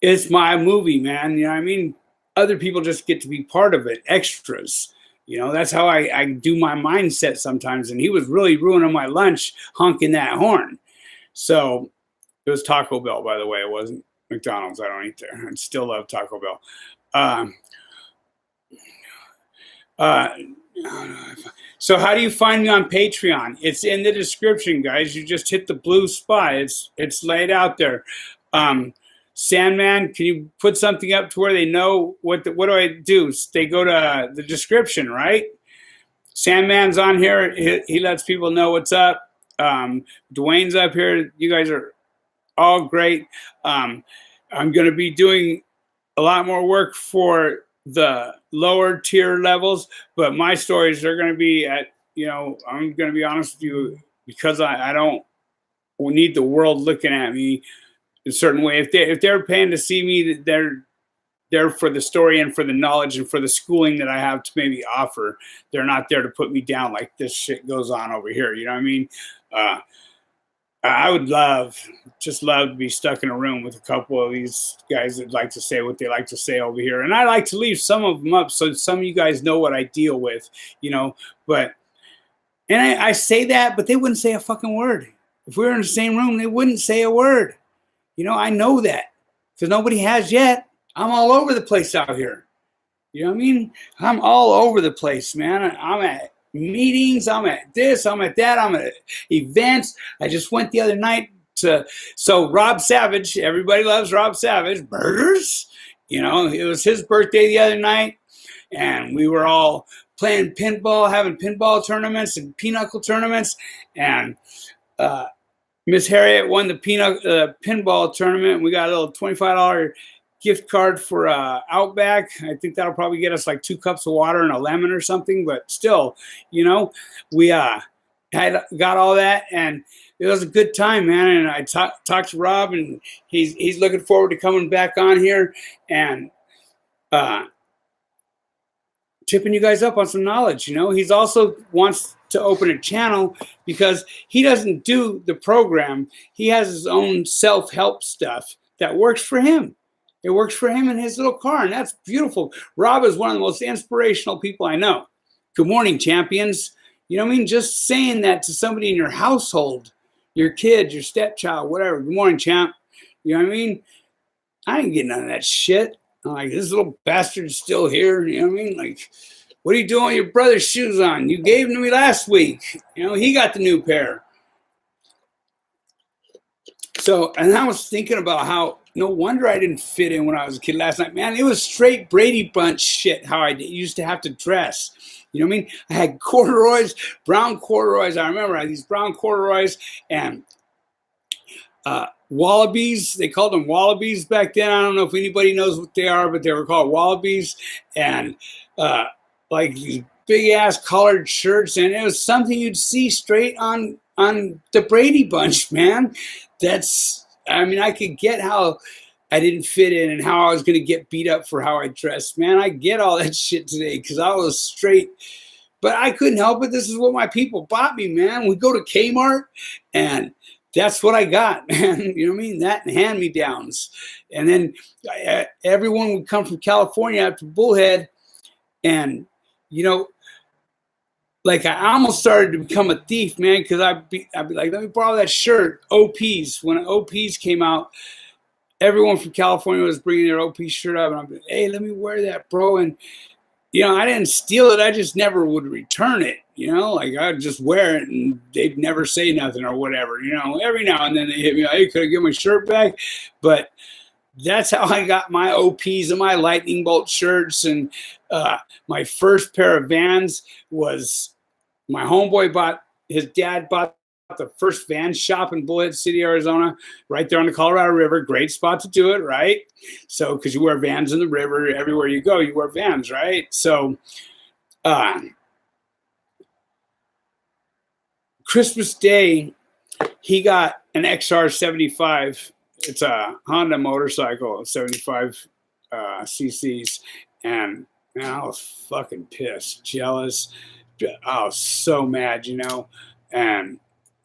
it's my movie, man. Other people just get to be part of it, extras. That's how I do my mindset sometimes. And he was really ruining my lunch, honking that horn. So it was Taco Bell, by the way. It wasn't McDonald's. I don't eat there. I still love Taco Bell. Uh, so how do you find me on Patreon? It's in the description, guys. You just hit the blue spot. It's laid out there. Sandman, can you put something up to where they know what do I do? They go to the description, right? Sandman's on here. He lets people know what's up. Dwayne's up here. You guys are all great. I'm going to be doing a lot more work for the lower tier levels, but my stories are going to be at, I'm going to be honest with you, because I don't need the world looking at me a certain way. If they're paying to see me, they're there for the story and for the knowledge and for the schooling that I have to maybe offer. They're not there to put me down like this shit goes on over here. You know what I mean? I would just love to be stuck in a room with a couple of these guys that like to say what they like to say over here. And I like to leave some of them up so some of you guys know what I deal with, but, and I say that, but they wouldn't say a fucking word. If we were in the same room, they wouldn't say a word. I know that because nobody has yet. I'm all over the place out here. You know what I mean? I'm all over the place, man. I'm at meetings, I'm at this, I'm at that, I'm at events. I just went the other night so Rob Savage, everybody loves Rob Savage, burgers. It was his birthday the other night, and we were all playing pinball, having pinball tournaments and pinochle tournaments, and Miss Harriet won the pinball tournament. We got a little $25 gift card for Outback. I think that'll probably get us like 2 cups of water and a lemon or something, but still, we got all that, and it was a good time, man. And I talked to Rob, and he's looking forward to coming back on here and tipping you guys up on some knowledge. He's also wants to open a channel because he doesn't do the program. He has his own self-help stuff that works for him. It works for him in his little car, and that's beautiful. Rob is one of the most inspirational people I know. Good morning, champions. You know what I mean? Just saying that to somebody in your household, your kid, your stepchild, whatever. Good morning, champ. You know what I mean? I ain't getting none of that shit. I'm like, this little bastard's still here. You know what I mean? Like, what are you doing with your brother's shoes on? You gave them to me last week. He got the new pair. So, and I was thinking about how no wonder I didn't fit in when I was a kid last night. Man, it was straight Brady Bunch shit how I used to have to dress. You know what I mean? I had corduroys, brown corduroys. I remember I had these brown corduroys and wallabies. They called them wallabies back then. I don't know if anybody knows what they are, but they were called wallabies. And like these big-ass collared shirts. And it was something you'd see straight on the Brady Bunch, man. I could get how I didn't fit in and how I was going to get beat up for how I dressed. Man, I get all that shit today because I was straight. But I couldn't help it. This is what my people bought me, man. We go to Kmart, and that's what I got, man. You know what I mean? That and hand-me-downs. And then everyone would come from California out to Bullhead, and, like I almost started to become a thief, man, because I'd be like, let me borrow that shirt. OPs. When OPs came out, everyone from California was bringing their OP shirt up, and I'd be like, hey, let me wear that, bro. And, I didn't steal it. I just never would return it, like I'd just wear it, and they'd never say nothing or whatever, Every now and then they hit me, hey, could I get my shirt back? But that's how I got my OPs and my lightning bolt shirts. And my first pair of Vans was my homeboy his dad bought the first van shop in Bullhead City, Arizona, right there on the Colorado River. Great spot to do it, right? So, because you wear Vans in the river, everywhere you go, you wear Vans, right? So, Christmas Day, he got an XR75. It's a Honda motorcycle, 75 cc's, and man, I was fucking pissed, jealous. I was so mad, and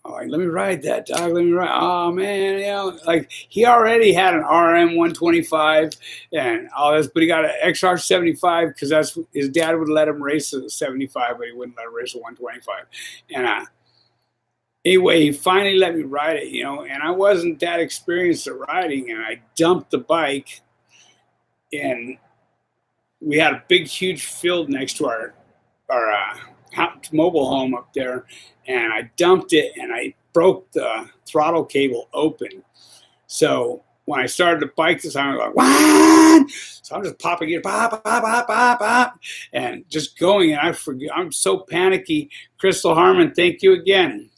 I'm like, let me ride that, dog. Let me ride. Oh man, like he already had an RM 125 and all this, but he got an XR 75 because that's his dad would let him race a 75, but he wouldn't let him race a 125. And Anyway, he finally let me ride it, you know, and I wasn't that experienced at riding, and I dumped the bike, and we had a big, huge field next to our mobile home up there, and I dumped it, and I broke the throttle cable open. So when I started to bike this time, I was like, what? So I'm just popping it, pop, pop, pop, pop, pop, and just going. And I forget, I'm so panicky. Crystal Harmon, thank you again.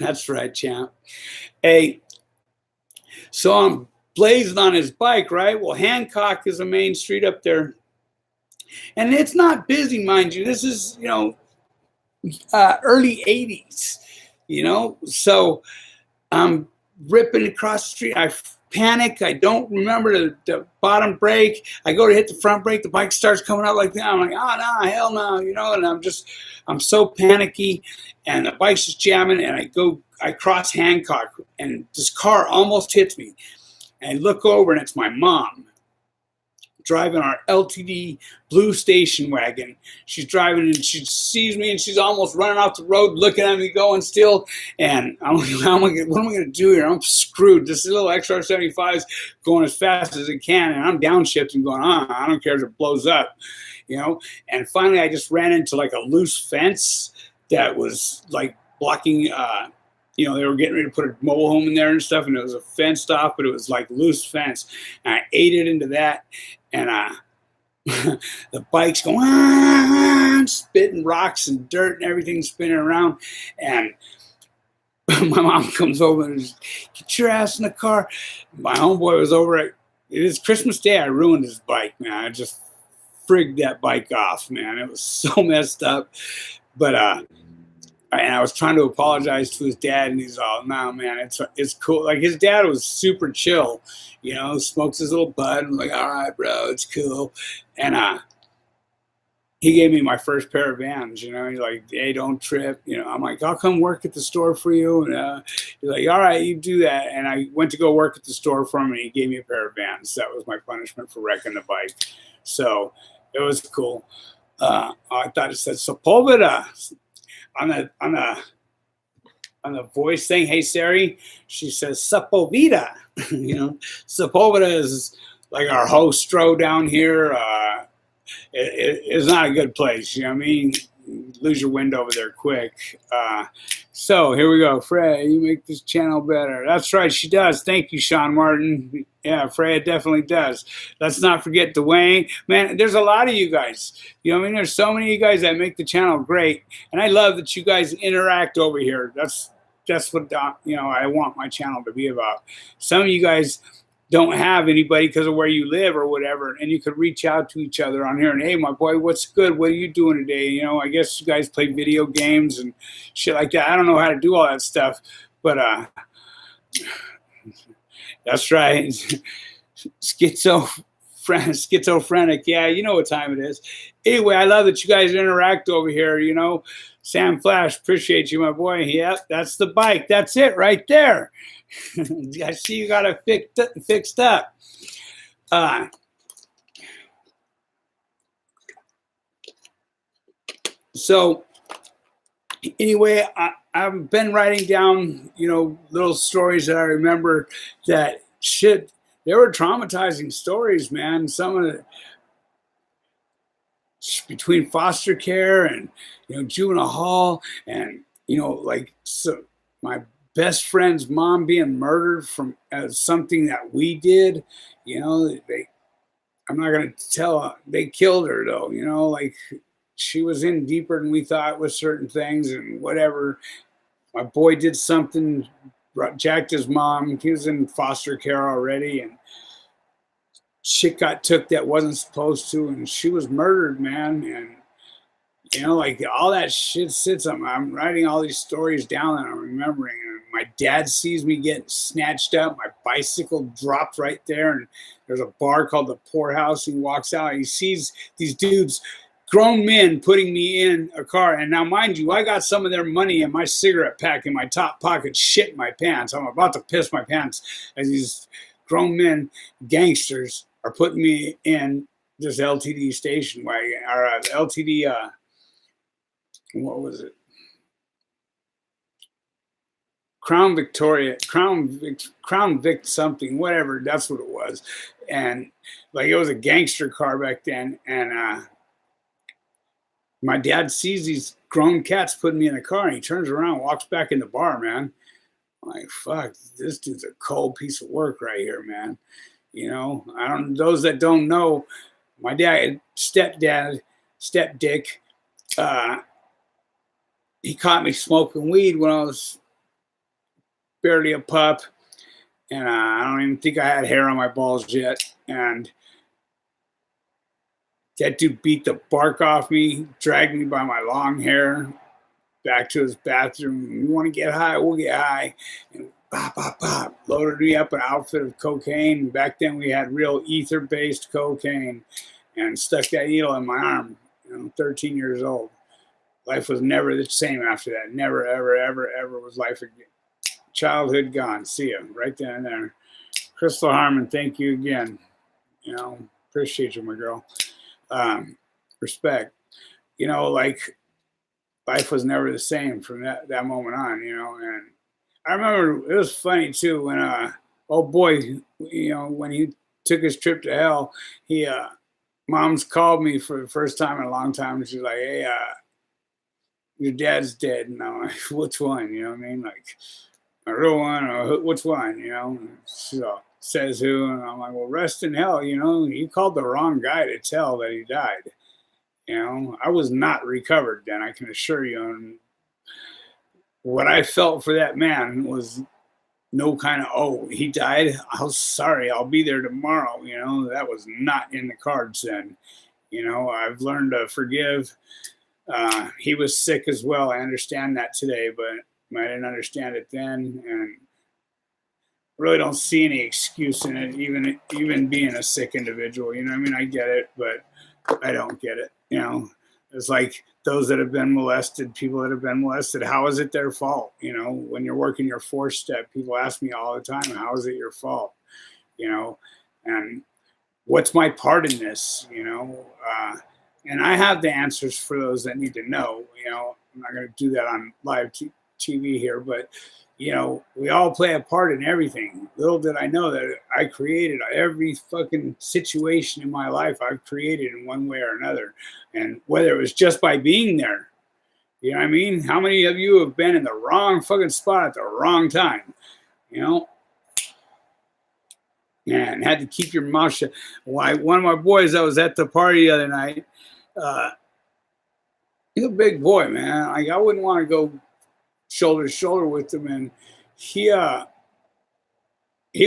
That's right, champ. Hey, so I'm blazing on his bike, right? Well, Hancock is a main street up there, and it's not busy, mind you. This is, you know, early 80s, you know? So I'm ripping across the street. I panic. I don't remember the bottom brake. I go to hit the front brake. The bike starts coming out like that. I'm like, oh, no, hell no, you know? And I'm so panicky, and the bike's just jamming, and I cross Hancock, and this car almost hits me. And I look over, and it's my mom driving our LTD blue station wagon. She's driving, and she sees me, and she's almost running off the road, looking at me, going still. And I'm like, what am I going to do here? I'm screwed. This little XR75 is going as fast as it can, and I'm downshifting, going, I don't care if it blows up, you know. And finally, I just ran into like a loose fence that was like blocking. You know, they were getting ready to put a mobile home in there and stuff, and it was a fenced off, but it was like loose fence. And I ate it into that, and the bike's going, spitting rocks and dirt and everything spinning around. And my mom comes over and says, get your ass in the car. My homeboy was over at, it is Christmas Day. I ruined his bike, man. I just frigged that bike off, man. It was so messed up. But, and I was trying to apologize to his dad, and he's all, no, man, it's cool. Like, his dad was super chill, you know, smokes his little bud, and like, all right, bro, it's cool. And he gave me my first pair of Vans, you know. He's like, hey, don't trip. You know, I'm like, I'll come work at the store for you. And he's like, all right, you do that. And I went to go work at the store for him, and he gave me a pair of Vans. That was my punishment for wrecking the bike. So it was cool. I thought it said Sepulveda on the voice thing. Hey Sari, she says Sepulveda. You know, Sepulveda is like our hostro down here. It's not a good place. You know what I mean? You lose your wind over there quick. So here we go. Freya, you make this channel better. That's right, she does. Thank you, Sean Martin. Yeah, Freya definitely does. Let's not forget Dwayne. Man, there's a lot of you guys. You know what I mean? There's so many of you guys that make the channel great. And I love that you guys interact over here. That's what, you know, I want my channel to be about. Some of you guys don't have anybody because of where you live or whatever, and you could reach out to each other on here and, hey, my boy, what's good? What are you doing today? You know, I guess you guys play video games and shit like that. I don't know how to do all that stuff, but that's right. Schizophrenic. Yeah, you know what time it is. Anyway, I love that you guys interact over here, you know. Sam Flash, appreciate you, my boy. Yep, that's the bike. That's it right there. I see you got it fixed up. So anyway, I've been writing down, you know, little stories that I remember that shit. They were traumatizing stories, man. Some of the, between foster care and, you know, juvenile hall, and, you know, like, so my best friend's mom being murdered from something that we did, you know. I'm not going to tell, they killed her though, you know, like she was in deeper than we thought with certain things and whatever. My boy did something, jacked his mom. He was in foster care already, and shit got took that wasn't supposed to, and she was murdered, man. And, you know, like all that shit sits on. I'm writing all these stories down and I'm remembering. And my dad sees me getting snatched up. My bicycle dropped right there, and there's a bar called the Poorhouse. He walks out. He sees these dudes, grown men, putting me in a car. And now, mind you, I got some of their money in my cigarette pack in my top pocket, shit in my pants. I'm about to piss my pants as these grown men, gangsters, are putting me in this LTD station wagon, or LTD what was it? Crown Vic something, whatever. That's what it was. And like it was a gangster car back then. And my dad sees these grown cats putting me in the car, and he turns around, and walks back in the bar, man. I'm like, fuck, this dude's a cold piece of work right here, man. You know, I don't. Those that don't know, my dad, step dick, uh, he caught me smoking weed when I was barely a pup, and I don't even think I had hair on my balls yet. And that dude beat the bark off me, dragged me by my long hair back to his bathroom. You want to get high? We'll get high. And pop, pop, pop. Loaded me up an outfit of cocaine. Back then we had real ether-based cocaine, and stuck that needle in my arm. 13 years old. Life was never the same after that. Never, ever, ever, ever was life again. Childhood gone. See ya. Right there and there. Crystal Harmon, thank you again. Appreciate you, my girl. Respect. Like life was never the same from that moment on, and I remember it was funny too when oh boy, when he took his trip to hell, he mom's called me for the first time in a long time, and she's like, hey, your dad's dead. And I'm like, which one? You know what I mean? Like a real one or which one? She says who, and I'm like, well, rest in hell. You called the wrong guy to tell that he died. I was not recovered then, I can assure you. And what I felt for that man was no kind of, oh, he died. I'm sorry, I'll be there tomorrow. That was not in the cards then. I've learned to forgive. He was sick as well. I understand that today, but I didn't understand it then. And really don't see any excuse in it, even being a sick individual. I get it, but I don't get it. It's like those that have been molested, people that have been molested, how is it their fault? When you're working your 4-step, people ask me all the time, how is it your fault? And what's my part in this? And I have the answers for those that need to know. I'm not going to do that on live TV here, but we all play a part in everything. Little did I know that I created every fucking situation in my life. I've created in one way or another. And whether it was just by being there, you know what I mean? How many of you have been in the wrong fucking spot at the wrong time? And had to keep your mouth shut. One of my boys that was at the party the other night, he's a big boy, man. I wouldn't want to go shoulder to shoulder with him, and he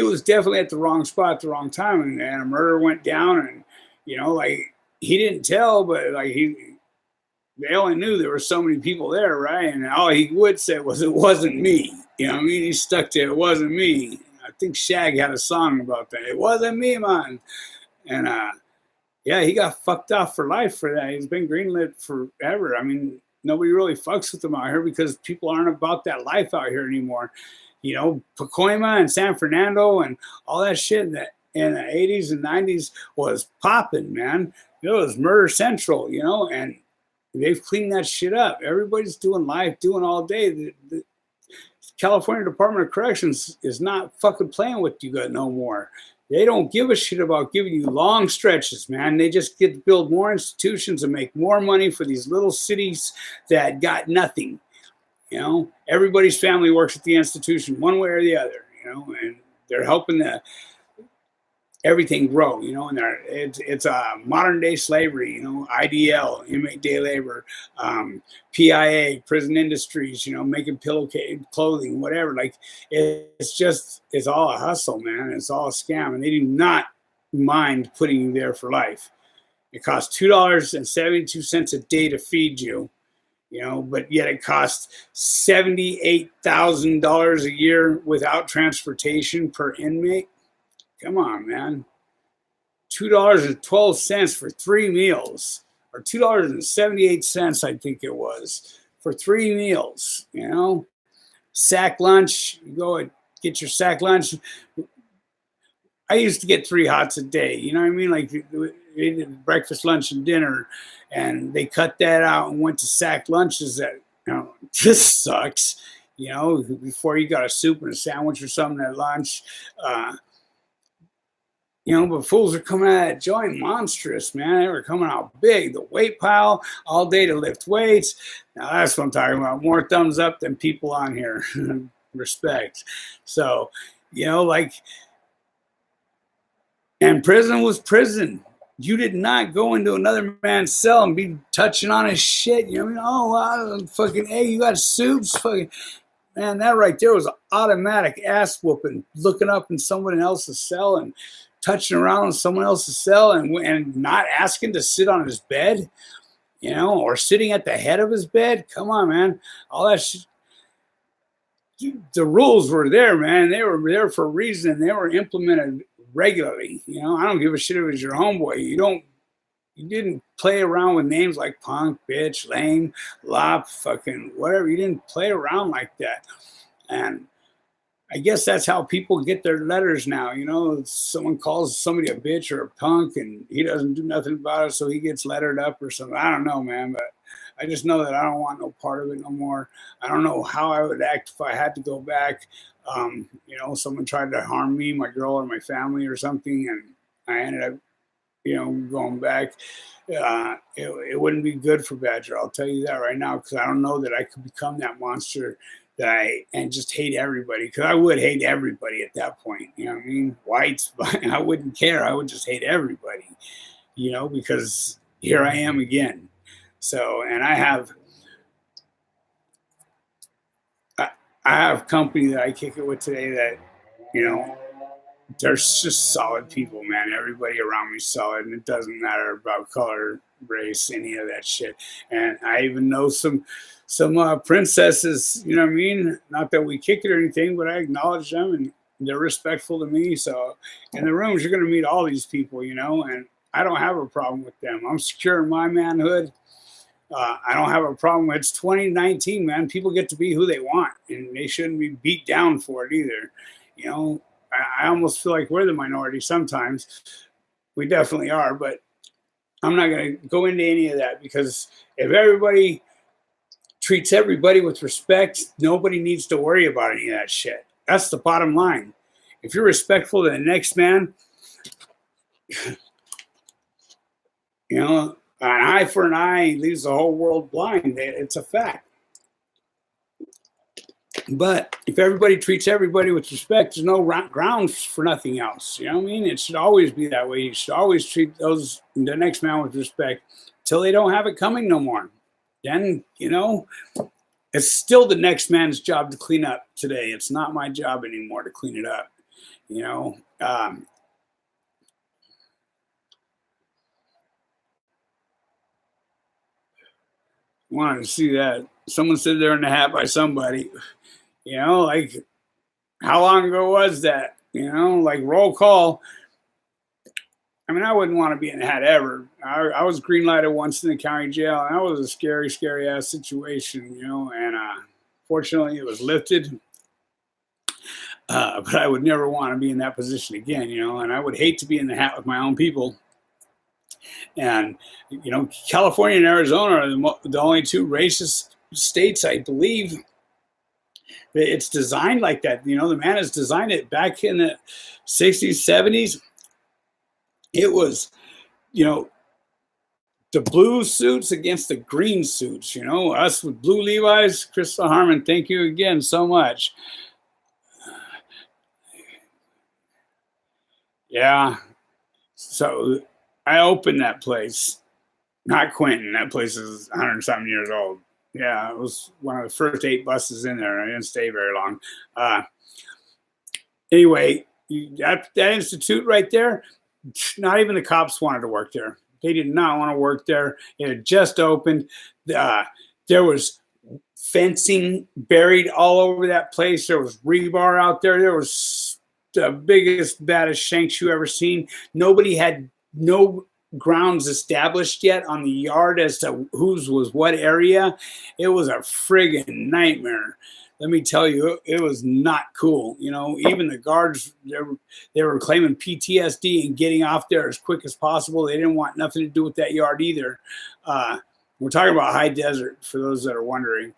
was definitely at the wrong spot at the wrong time, and a murder went down, and like he didn't tell, but like they only knew there were so many people there, right? And all he would say was, it wasn't me. He stuck to it wasn't me. I think Shag had a song about that. It wasn't me, man. And yeah, he got fucked off for life for that. He's been greenlit forever. Nobody really fucks with him out here because people aren't about that life out here anymore. Pacoima and San Fernando and all that shit that in the 80s and 90s was popping, man. It was murder central, and they've cleaned that shit up. Everybody's doing life, doing all day. The California Department of Corrections is not fucking playing with you no more. They don't give a shit about giving you long stretches, man. They just get to build more institutions and make more money for these little cities that got nothing. Everybody's family works at the institution one way or the other, and they're helping everything grow, and it's a modern day slavery, IDL, inmate day labor, PIA, prison industries, making clothing, whatever. Like it's all a hustle, man. It's all a scam, and they do not mind putting you there for life. It costs $2.72 a day to feed you, but yet it costs $78,000 a year without transportation per inmate. Come on, man. $2.12 for 3 meals, or $2.78, I think it was, for 3 meals. Sack lunch. You go and get your sack lunch. I used to get 3 hots a day. You know what I mean? Like ate breakfast, lunch, and dinner, and they cut that out and went to sack lunches. That, this sucks. Before you got a soup and a sandwich or something at lunch. But fools are coming out of that joint monstrous, man. They were coming out big. The weight pile all day to lift weights. Now that's what I'm talking about. More thumbs up than people on here. Respect. So, and prison was prison. You did not go into another man's cell and be touching on his shit. Fucking, hey, you got soups? Fucking, man, that right there was an automatic ass whooping. Looking up in someone else's cell and touching around in someone else's cell and not asking to sit on his bed, or sitting at the head of his bed. Come on, man. All that shit. The rules were there, man. They were there for a reason. They were implemented regularly. I don't give a shit if it was your homeboy. You didn't play around with names like punk, bitch, lame, lop, fucking whatever. You didn't play around like that. And I guess that's how people get their letters now. Someone calls somebody a bitch or a punk and he doesn't do nothing about it, so he gets lettered up or something. I don't know, man, but I just know that I don't want no part of it no more. I don't know how I would act if I had to go back. Someone tried to harm me, my girl, or my family or something, and I ended up, going back. It wouldn't be good for Badger. I'll tell you that right now, because I don't know that I could become that monster and just hate everybody, because I would hate everybody at that point. You know what I mean? Whites, but I wouldn't care. I would just hate everybody, because here I am again. So, and I have company that I kick it with today that, they're just solid people, man. Everybody around me solid, and it doesn't matter about color, race, any of that shit. And I even know some princesses, you know what I mean? Not that we kick it or anything, but I acknowledge them and they're respectful to me. So in the rooms, you're going to meet all these people, and I don't have a problem with them. I'm secure in my manhood. I don't have a problem. It's 2019, man. People get to be who they want, and they shouldn't be beat down for it either. I almost feel like we're the minority sometimes. We definitely are, but I'm not going to go into any of that, because if everybody treats everybody with respect, nobody needs to worry about any of that shit. That's the bottom line. If you're respectful to the next man, an eye for an eye leaves the whole world blind. It's a fact. But if everybody treats everybody with respect, there's no grounds for nothing else. You know what I mean? It should always be that way. You should always treat the next man with respect till they don't have it coming no more. Then, it's still the next man's job to clean up today. It's not my job anymore to clean it up. Wanted to see that. Someone said they're in the hat by somebody. Like, how long ago was that? Like, roll call. I mean, I wouldn't want to be in the hat ever. I was green lighted once in the county jail, and that was a scary, scary ass situation, and fortunately it was lifted. But I would never want to be in that position again, and I would hate to be in the hat with my own people. And, California and Arizona are the only two racist states, I believe. It's designed like that. The man has designed it back in the 60s, 70s. It was, the blue suits against the green suits, us with blue Levi's. Crystal Harmon, thank you again so much. Yeah. So I opened that place. Not Quentin. That place is 100-something years old. Yeah, it was one of the first 8 buses in there. I didn't stay very long. Anyway, that institute right there, not even the cops wanted to work there. They did not want to work there. It had just opened. There was fencing buried all over that place. There was rebar out there. There was the biggest, baddest shanks you ever seen. Nobody had no grounds established yet on the yard as to whose was what area. It was a friggin' nightmare. let me tell you, it was not cool. You know, even the guards, they were claiming PTSD and getting off there as quick as possible. They didn't want nothing to do with that yard either. We're talking about high desert for those that are wondering.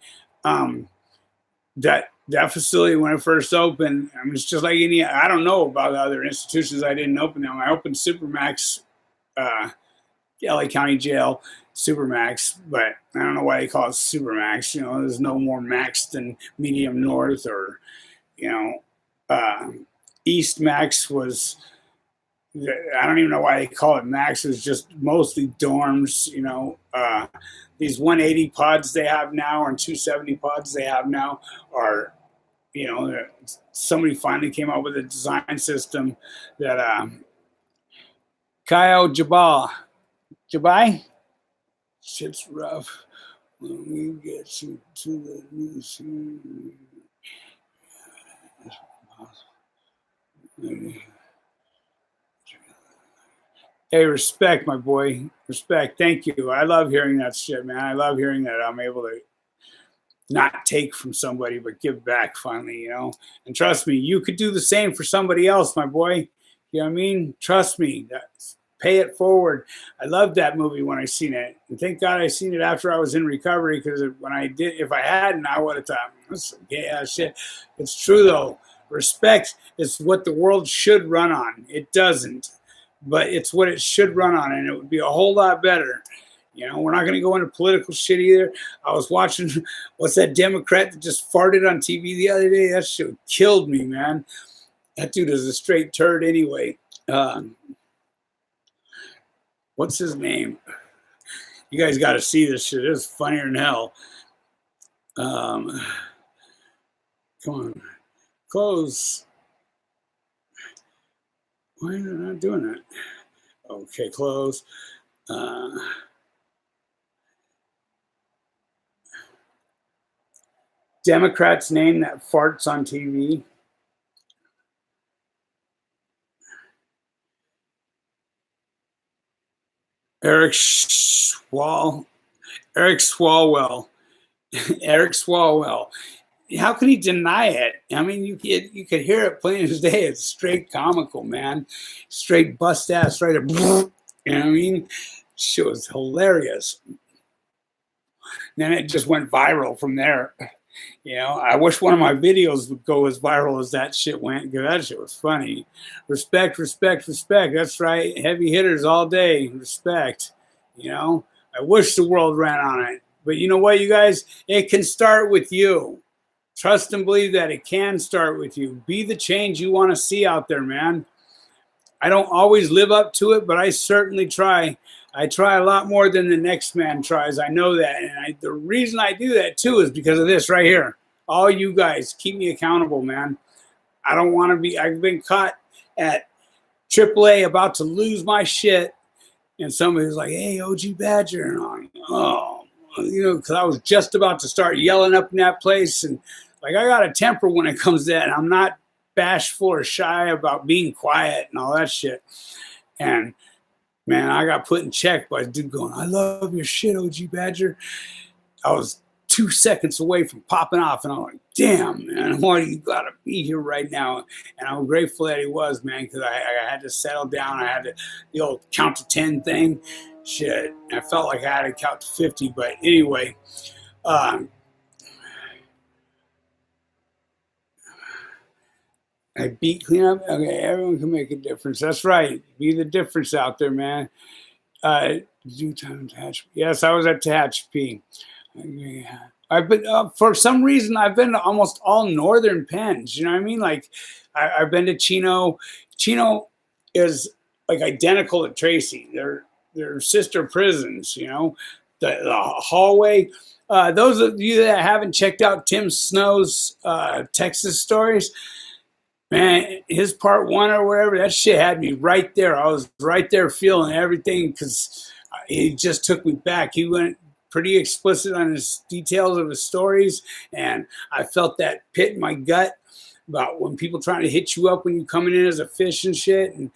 That facility when it first opened, I mean, it's just like any. I don't know about the other institutions. I didn't open them. I opened Supermax, LA County Jail, Supermax, but I don't know why they call it Supermax. You know, there's no more max than Medium North or, you know, East Max was. I don't even know why they call it Max. It's just mostly dorms. You know, these 180 pods they have now and 270 pods they have now are, you know, somebody finally came up with a design system that Kyle Jabai, shit's rough. When we get you to the news, hey, respect, my boy. Respect. Thank you. I love hearing that shit, man. I love hearing that I'm able to not take from somebody but give back finally, you know. And trust me, you could do the same for somebody else, my boy. You know what I mean? Trust me. Pay it forward. I loved that movie when I seen it. And thank God I seen it after I was in recovery, because when I did, if I hadn't, I would have thought, yeah, shit. It's true though. Respect is what the world should run on. It doesn't, but it's what it should run on, and it would be a whole lot better. You know, we're not going to go into political shit either. I was watching, what's that Democrat that just farted on TV the other day? That shit killed me, man. That dude is a straight turd anyway. What's his name? You guys got to see this shit. It's funnier than hell. Come on. Close. Why are they not doing that? Okay, close. Democrat's name that farts on TV. Eric Swalwell. Eric Swalwell. Eric Swalwell. How can he deny it? I mean, you could hear it plain as day. It's straight comical, man. Straight bust ass right up. You know what I mean? Shit was hilarious. And then it just went viral from there. You know, I wish one of my videos would go as viral as that shit went, because that shit was funny. Respect, respect, respect. That's right. Heavy hitters all day. Respect. You know, I wish the world ran on it. But you know what, you guys? It can start with you. Trust and believe that it can start with you. Be the change you want to see out there, man. I don't always live up to it, but I certainly try. I try a lot more than the next man tries. I know that. And the reason I do that, too, is because of this right here. All you guys, keep me accountable, man. I don't want to be – I've been caught at AAA about to lose my shit, and somebody was like, hey, OG Badger. And I'm, oh, you know, because I was just about to start yelling up in that place. And, like, I got a temper when it comes to that. And I'm not bashful or shy about being quiet and all that shit. And – man, I got put in check by a dude going, I love your shit, OG Badger. I was 2 seconds away from popping off, and I'm like, damn, man, why do you got to be here right now? And I'm grateful that he was, man, because I had to settle down. I had to, the old count to 10 thing. Shit, I felt like I had to count to 50. But anyway, I beat cleanup. Okay, everyone can make a difference. That's right. Be the difference out there, man. Do time Tehachapi. Yes, I was at Tehachapi. I've been for some reason I've been to almost all northern pens. You know what I mean? Like I've been to Chino. Chino is like identical to Tracy. They're sister prisons. You know, the hallway. Those of you that haven't checked out Tim Snow's Texas stories. Man, his part one or whatever, that shit had me right there. I was right there feeling everything, because he just took me back. He went pretty explicit on his details of his stories, and I felt that pit in my gut about when people trying to hit you up when you're coming in as a fish and shit. And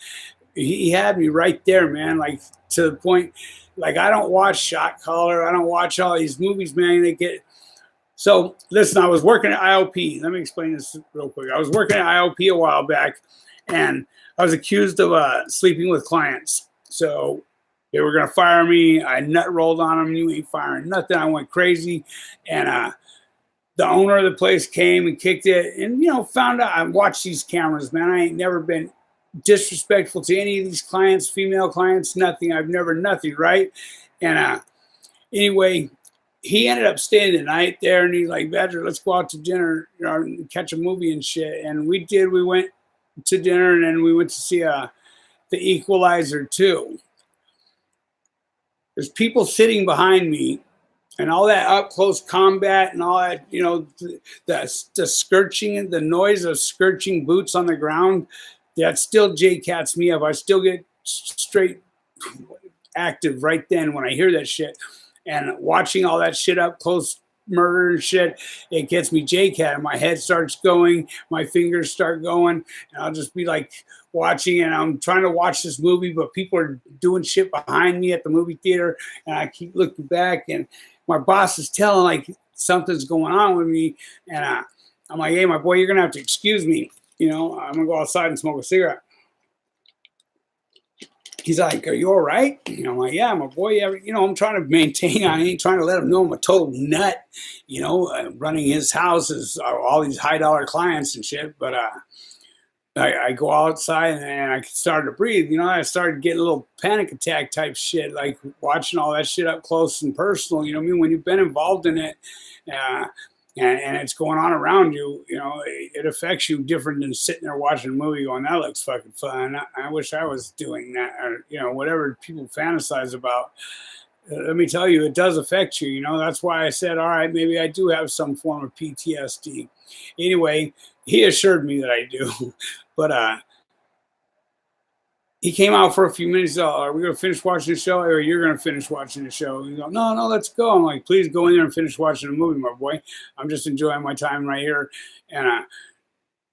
he had me right there, man, like to the point, like I don't watch Shot Caller. I don't watch all these movies, man. They get So listen, I was working at IOP. Let me explain this real quick. I was working at IOP a while back, and I was accused of sleeping with clients. So they were gonna fire me. I nut rolled on them. You ain't firing nothing. I went crazy, and the owner of the place came and kicked it, and found out. I watched these cameras, man. I ain't never been disrespectful to any of these clients, female clients, nothing. I've never nothing, right? And anyway, he ended up staying the night there, and he's like, Badger, let's go out to dinner, and catch a movie and shit. And we did. We went to dinner, and then we went to see The Equalizer 2. There's people sitting behind me, and all that up close combat and all that, the skirching and the noise of skirching boots on the ground, that still J-cats me up. I still get straight active right then when I hear that shit. And watching all that shit up close, murder and shit, it gets me J-cat, and my head starts going, my fingers start going, and I'll just be like watching, and I'm trying to watch this movie, but people are doing shit behind me at the movie theater, and I keep looking back, and my boss is telling like something's going on with me, and I'm like, hey, my boy, you're gonna have to excuse me. I'm gonna go outside and smoke a cigarette. He's like, are you all right? I'm like, yeah, my boy. I'm trying to maintain. I ain't trying to let him know I'm a total nut. Running his houses, all these high dollar clients and shit. But I go outside and I started to breathe. I started getting a little panic attack type shit, like watching all that shit up close and personal. You know what I mean? When you've been involved in it, and it's going on around you, it affects you different than sitting there watching a movie going, that looks fucking fun. I wish I was doing that, or, whatever people fantasize about. Let me tell you, it does affect you. That's why I said, all right, maybe I do have some form of PTSD. Anyway, he assured me that I do. But he came out for a few minutes. Are we going to finish watching the show, or you're going to finish watching the show? He goes, no, let's go. I'm like, please go in there and finish watching the movie, my boy. I'm just enjoying my time right here. And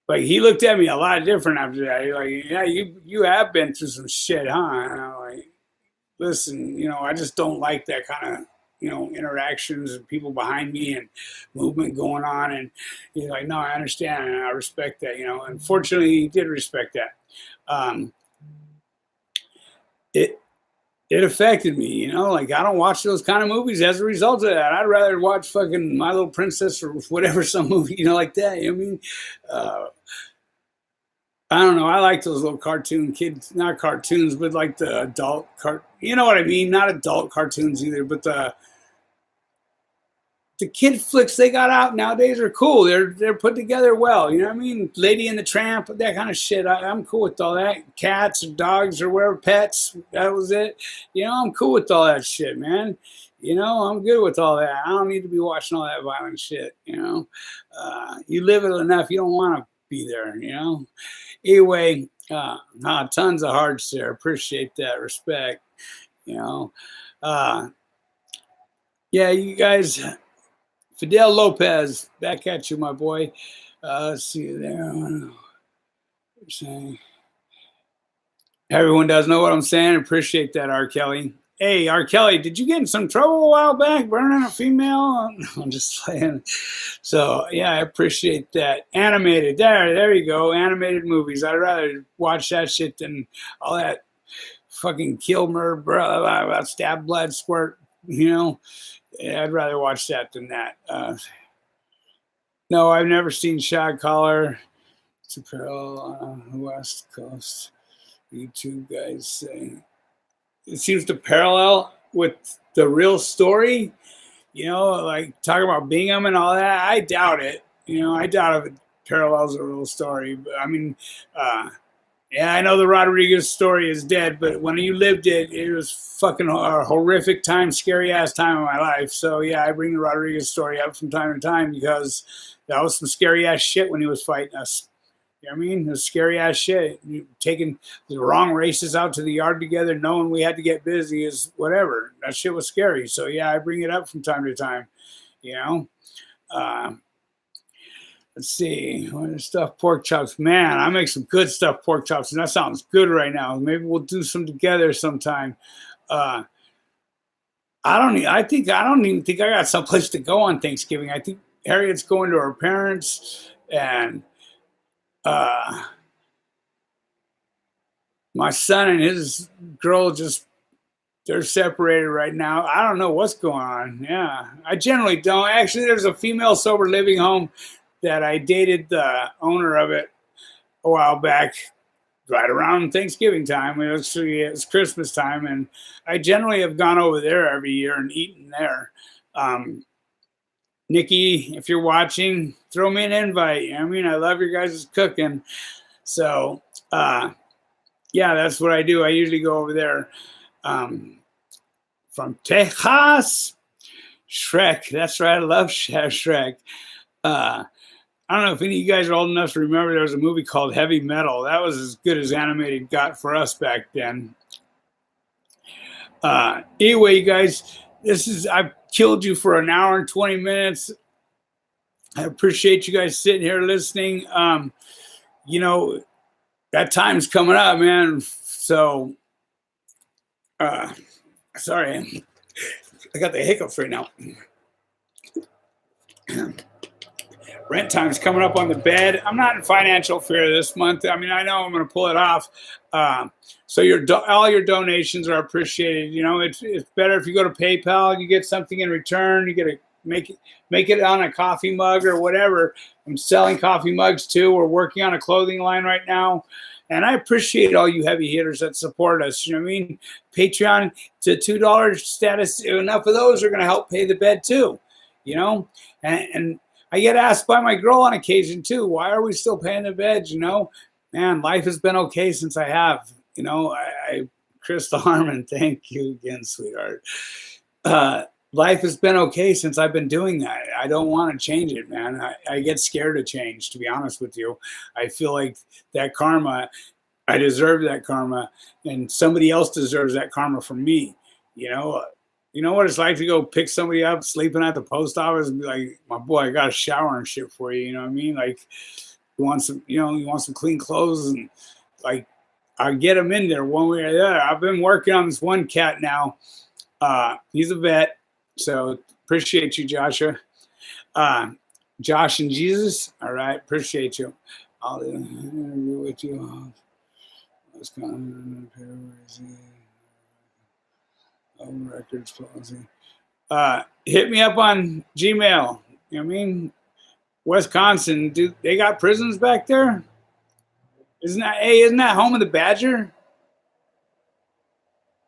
like, he looked at me a lot different after that. He's like, yeah, you have been through some shit, huh? And I'm like, listen, I just don't like that kind of, interactions and people behind me and movement going on. And he's like, no, I understand and I respect that. Unfortunately, he did respect that. It affected me, like I don't watch those kind of movies as a result of that. I'd rather watch fucking My Little Princess or whatever, some movie, like that. I mean, I don't know. I like those little cartoon kids, not cartoons, but like the adult you know what I mean? Not adult cartoons either, but the kid flicks they got out nowadays are cool. They're put together well. You know what I mean? Lady and the Tramp, that kind of shit. I'm cool with all that. Cats or dogs or whatever, pets. That was it. I'm cool with all that shit, man. I'm good with all that. I don't need to be watching all that violent shit. You live it enough. You don't want to be there. Anyway, tons of hearts there. Appreciate that. Respect. Yeah, you guys. Fidel Lopez, back at you, my boy. Let's see you there. Everyone does know what I'm saying. Appreciate that, R. Kelly. Hey, R. Kelly, did you get in some trouble a while back burning a female? I'm just playing. So, yeah, I appreciate that. Animated. There you go. Animated movies. I'd rather watch that shit than all that fucking kill, murder, stab, blood, squirt, I'd rather watch that than that. No, I've never seen Shot Caller. It's a parallel on the West Coast. YouTube guys say it seems to parallel with the real story. Like talking about Bingham and all that. I doubt it. I doubt if it parallels a real story. But I mean, yeah, I know the Rodriguez story is dead, but when you lived it, it was fucking a horrific time, scary ass time of my life. So yeah, I bring the Rodriguez story up from time to time because that was some scary ass shit when he was fighting us. You know what I mean? It was scary ass shit. Taking the wrong races out to the yard together, knowing we had to get busy is whatever. That shit was scary. So yeah, I bring it up from time to time. Let's see. What is stuffed pork chops? Man, I make some good stuffed pork chops, and that sounds good right now. Maybe we'll do some together sometime. I don't even think I got someplace to go on Thanksgiving. I think Harriet's going to her parents, and my son and his girl they're separated right now. I don't know what's going on. Yeah, I generally don't. Actually, there's a female sober living home that I dated the owner of it a while back, right around Thanksgiving time. It's Christmas time, and I generally have gone over there every year and eaten there. Nikki, if you're watching, throw me an invite. You know what I mean, I love your guys' cooking. So, yeah, that's what I do. I usually go over there. From Texas, Shrek. That's right. I love Shrek. I don't know if any of you guys are old enough to remember there was a movie called Heavy Metal. That was as good as animated got for us back then. Anyway, you guys, I've killed you for an hour and 20 minutes. I appreciate you guys sitting here listening. You know, that time's coming up, man. So, sorry, I got the hiccups right now. Rent time's coming up on the bed. I'm not in financial fear this month. I mean, I know I'm going to pull it off. So all your donations are appreciated. You know, it's better if you go to PayPal, you get something in return. You get to make it on a coffee mug or whatever. I'm selling coffee mugs too. We're working on a clothing line right now. And I appreciate all you heavy hitters that support us. You know what I mean? Patreon to $2 status. Enough of those are going to help pay the bed too. You know, and I get asked by my girl on occasion too, why are we still paying the bed? You know, man, life has been okay since I have. You know, Crystal Harmon, thank you again, sweetheart. Life has been okay since I've been doing that. I don't want to change it, man. I get scared of change, to be honest with you. I feel like that karma, I deserve that karma, and somebody else deserves that karma from me. You know what it's like to go pick somebody up sleeping at the post office and be like, my boy, I got a shower and shit for you. You know what I mean? Like, you want some clean clothes, and like, I get them in there one way or the other. I've been working on this one cat now. He's a vet. So appreciate you, Joshua. Josh and Jesus. All right. Appreciate you. I'll do an interview with you. Records policy. Hit me up on Gmail. You know what I mean? Wisconsin. They got prisons back there? Isn't that home of the Badger?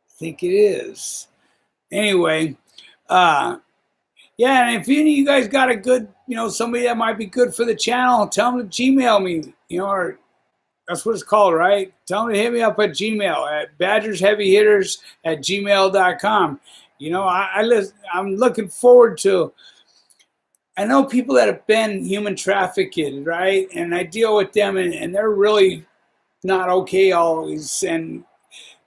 I think it is. Anyway, yeah, and if any of you guys got a good, somebody that might be good for the channel, tell them to Gmail me, or that's what it's called, right? Tell them to hit me up at Gmail at badgersheavyhitters@gmail.com. I'm looking forward to, I know people that have been human trafficked, right? And I deal with them, and they're really not okay always. And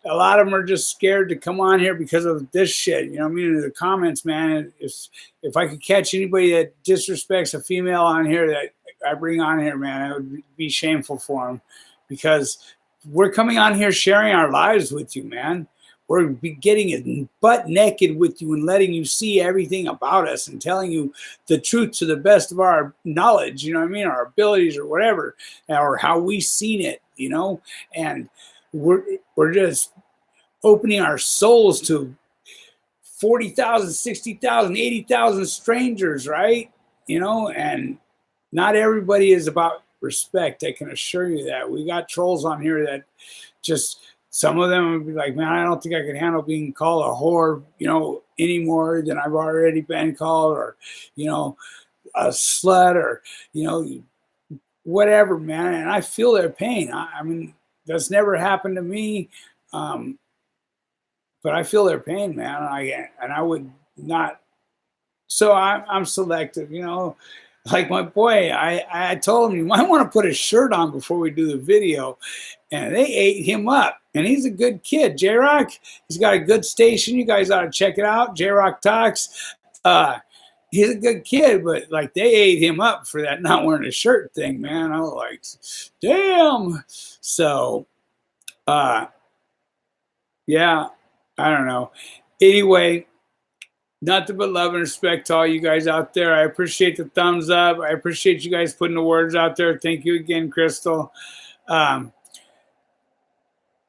a lot of them are just scared to come on here because of this shit. You know what I mean? In the comments, man, if I could catch anybody that disrespects a female on here that I bring on here, man, it would be shameful for them, because we're coming on here sharing our lives with you, man. We're getting butt naked with you and letting you see everything about us and telling you the truth to the best of our knowledge, you know what I mean? Our abilities or whatever, or how we've seen it, and we're just opening our souls to 40,000, 60,000, 80,000 strangers, right? And not everybody is about respect. I can assure you that. We got trolls on here that just, some of them would be like, man, I don't think I can handle being called a whore, any more than I've already been called, or, a slut, or, whatever, man. And I feel their pain. I mean, that's never happened to me. But I feel their pain, man. I would not. So I'm selective, like my boy, I told him, you might want to put a shirt on before we do the video. And they ate him up. And he's a good kid. J-Rock, he's got a good station. You guys ought to check it out. J-Rock Talks. He's a good kid, but like, they ate him up for that not wearing a shirt thing, man. I was like, damn. So, yeah, I don't know. Anyway, Nothing but love and respect to all you guys out there. I appreciate the thumbs up. I appreciate you guys putting the words out there. Thank you again, Crystal. Um,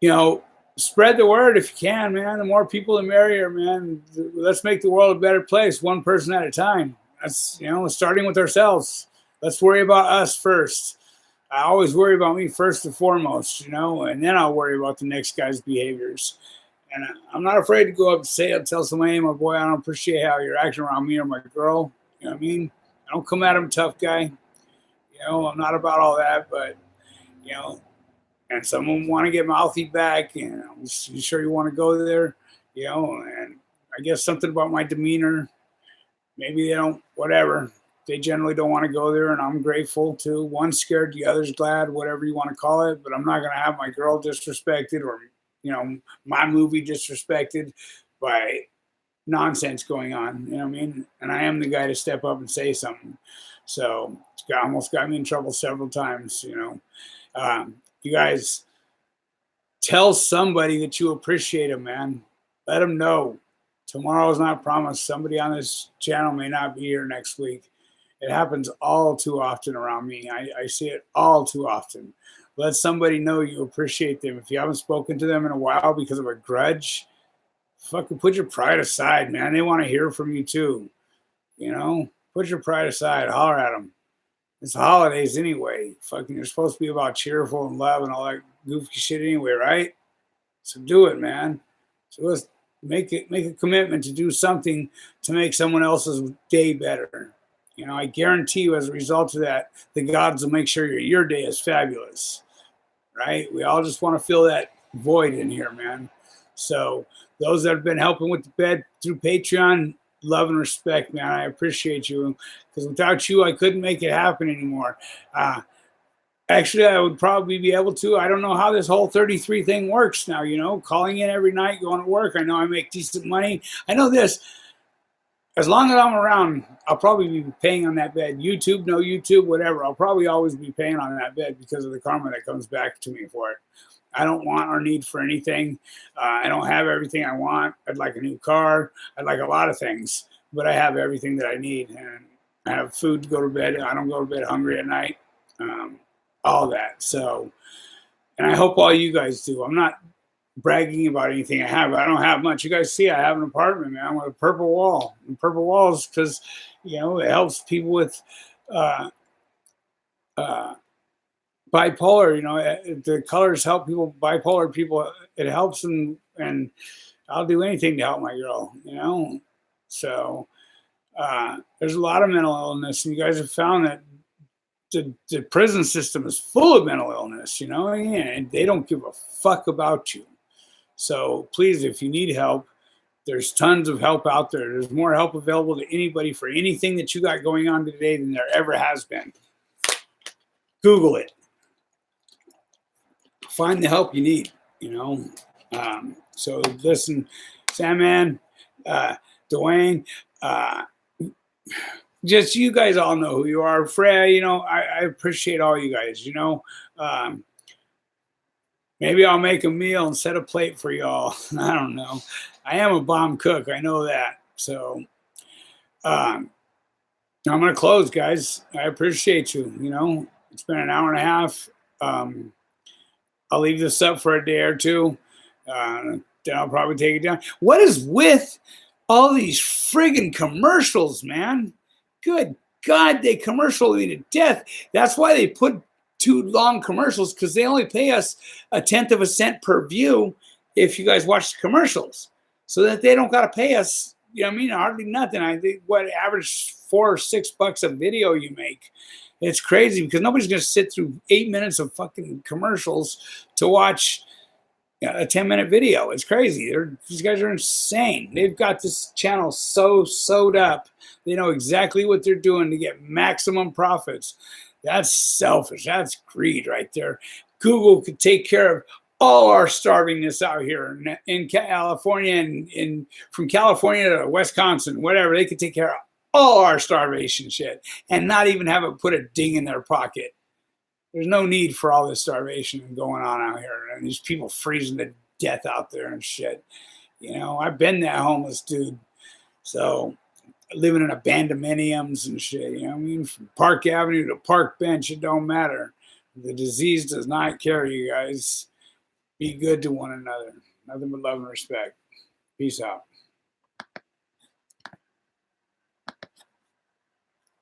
you know, spread the word if you can, man. The more people, the merrier, man. Let's make the world a better place, one person at a time. That's, starting with ourselves. Let's worry about us first. I always worry about me first and foremost, and then I'll worry about the next guy's behaviors. And I'm not afraid to go up and say it, tell somebody, hey, my boy, I don't appreciate how you're acting around me or my girl. You know what I mean? I don't come at him tough guy. I'm not about all that, but, and some of them want to get mouthy back. You sure you want to go there? And I guess something about my demeanor, maybe they don't, whatever. They generally don't want to go there, and I'm grateful too. One's scared, the other's glad, whatever you want to call it. But I'm not going to have my girl disrespected or, my movie disrespected by nonsense going on. You know what I mean? And I am the guy to step up and say something. So it's almost got me in trouble several times. You guys tell somebody that you appreciate them, man. Let them know. Tomorrow's not promised. Somebody on this channel may not be here next week. It happens all too often around me. I see it all too often. Let somebody know you appreciate them. If you haven't spoken to them in a while because of a grudge, fucking put your pride aside, man. They want to hear from you too. Put your pride aside. Holler at them. It's the holidays anyway. Fucking, you're supposed to be about cheerful and love and all that goofy shit anyway, right? So do it, man. So let's make a commitment to do something to make someone else's day better. I guarantee you, as a result of that, the gods will make sure your day is fabulous, right? We all just want to fill that void in here, man. So those that have been helping with the bed through Patreon, love and respect, man. I appreciate you, because without you, I couldn't make it happen anymore. Actually, I would probably be able to. I don't know how this whole 33 thing works now, calling in every night, going to work. I know I make decent money. I know this. As long as I'm around, I'll probably be paying on that bed. YouTube, no YouTube, whatever. I'll probably always be paying on that bed because of the karma that comes back to me for it. I don't want or need for anything. I don't have everything I want. I'd like a new car. I'd like a lot of things, but I have everything that I need. And I have food to go to bed. I don't go to bed hungry at night. All that. So, and I hope all you guys do. I'm not bragging about anything I have. I don't have much. You guys see I have an apartment, man, with a purple wall. And purple walls because, it helps people with bipolar. The colors help people, bipolar people. It helps them, and I'll do anything to help my girl, So there's a lot of mental illness, and you guys have found that the prison system is full of mental illness, and they don't give a fuck about you. So please, if you need help, there's tons of help out there. There's more help available to anybody for anything that you got going on today than there ever has been. Google it. Find the help you need, So listen, Sandman, Dwayne, just you guys all know who you are. Freya, I appreciate all you guys, Maybe I'll make a meal and set a plate for y'all. I don't know. I am a bomb cook. I know that. So I'm going to close, guys. I appreciate you. It's been an hour and a half. I'll leave this up for a day or two. Then I'll probably take it down. What is with all these friggin' commercials, man? Good God, they commercial me to death. That's why they put too long commercials, because they only pay us 1/10 of a cent per view if you guys watch the commercials, so that they don't got to pay us, hardly nothing. I think what average $4 or $6 a video you make. It's crazy, because nobody's going to sit through 8 minutes of fucking commercials to watch a 10-minute video. It's crazy. These guys are insane. They've got this channel so sewed up. They know exactly what they're doing to get maximum profits. That's selfish. That's greed right there. Google could take care of all our starvingness out here in California, and from California to Wisconsin, whatever. They could take care of all our starvation shit and not even have it put a ding in their pocket. There's no need for all this starvation going on out here, and these people freezing to death out there and shit. I've been that homeless dude. So living in abandonmeniums and shit, you know what I mean? From Park Avenue to Park Bench, it don't matter. The disease does not care, you guys. Be good to one another. Nothing but love and respect. Peace out.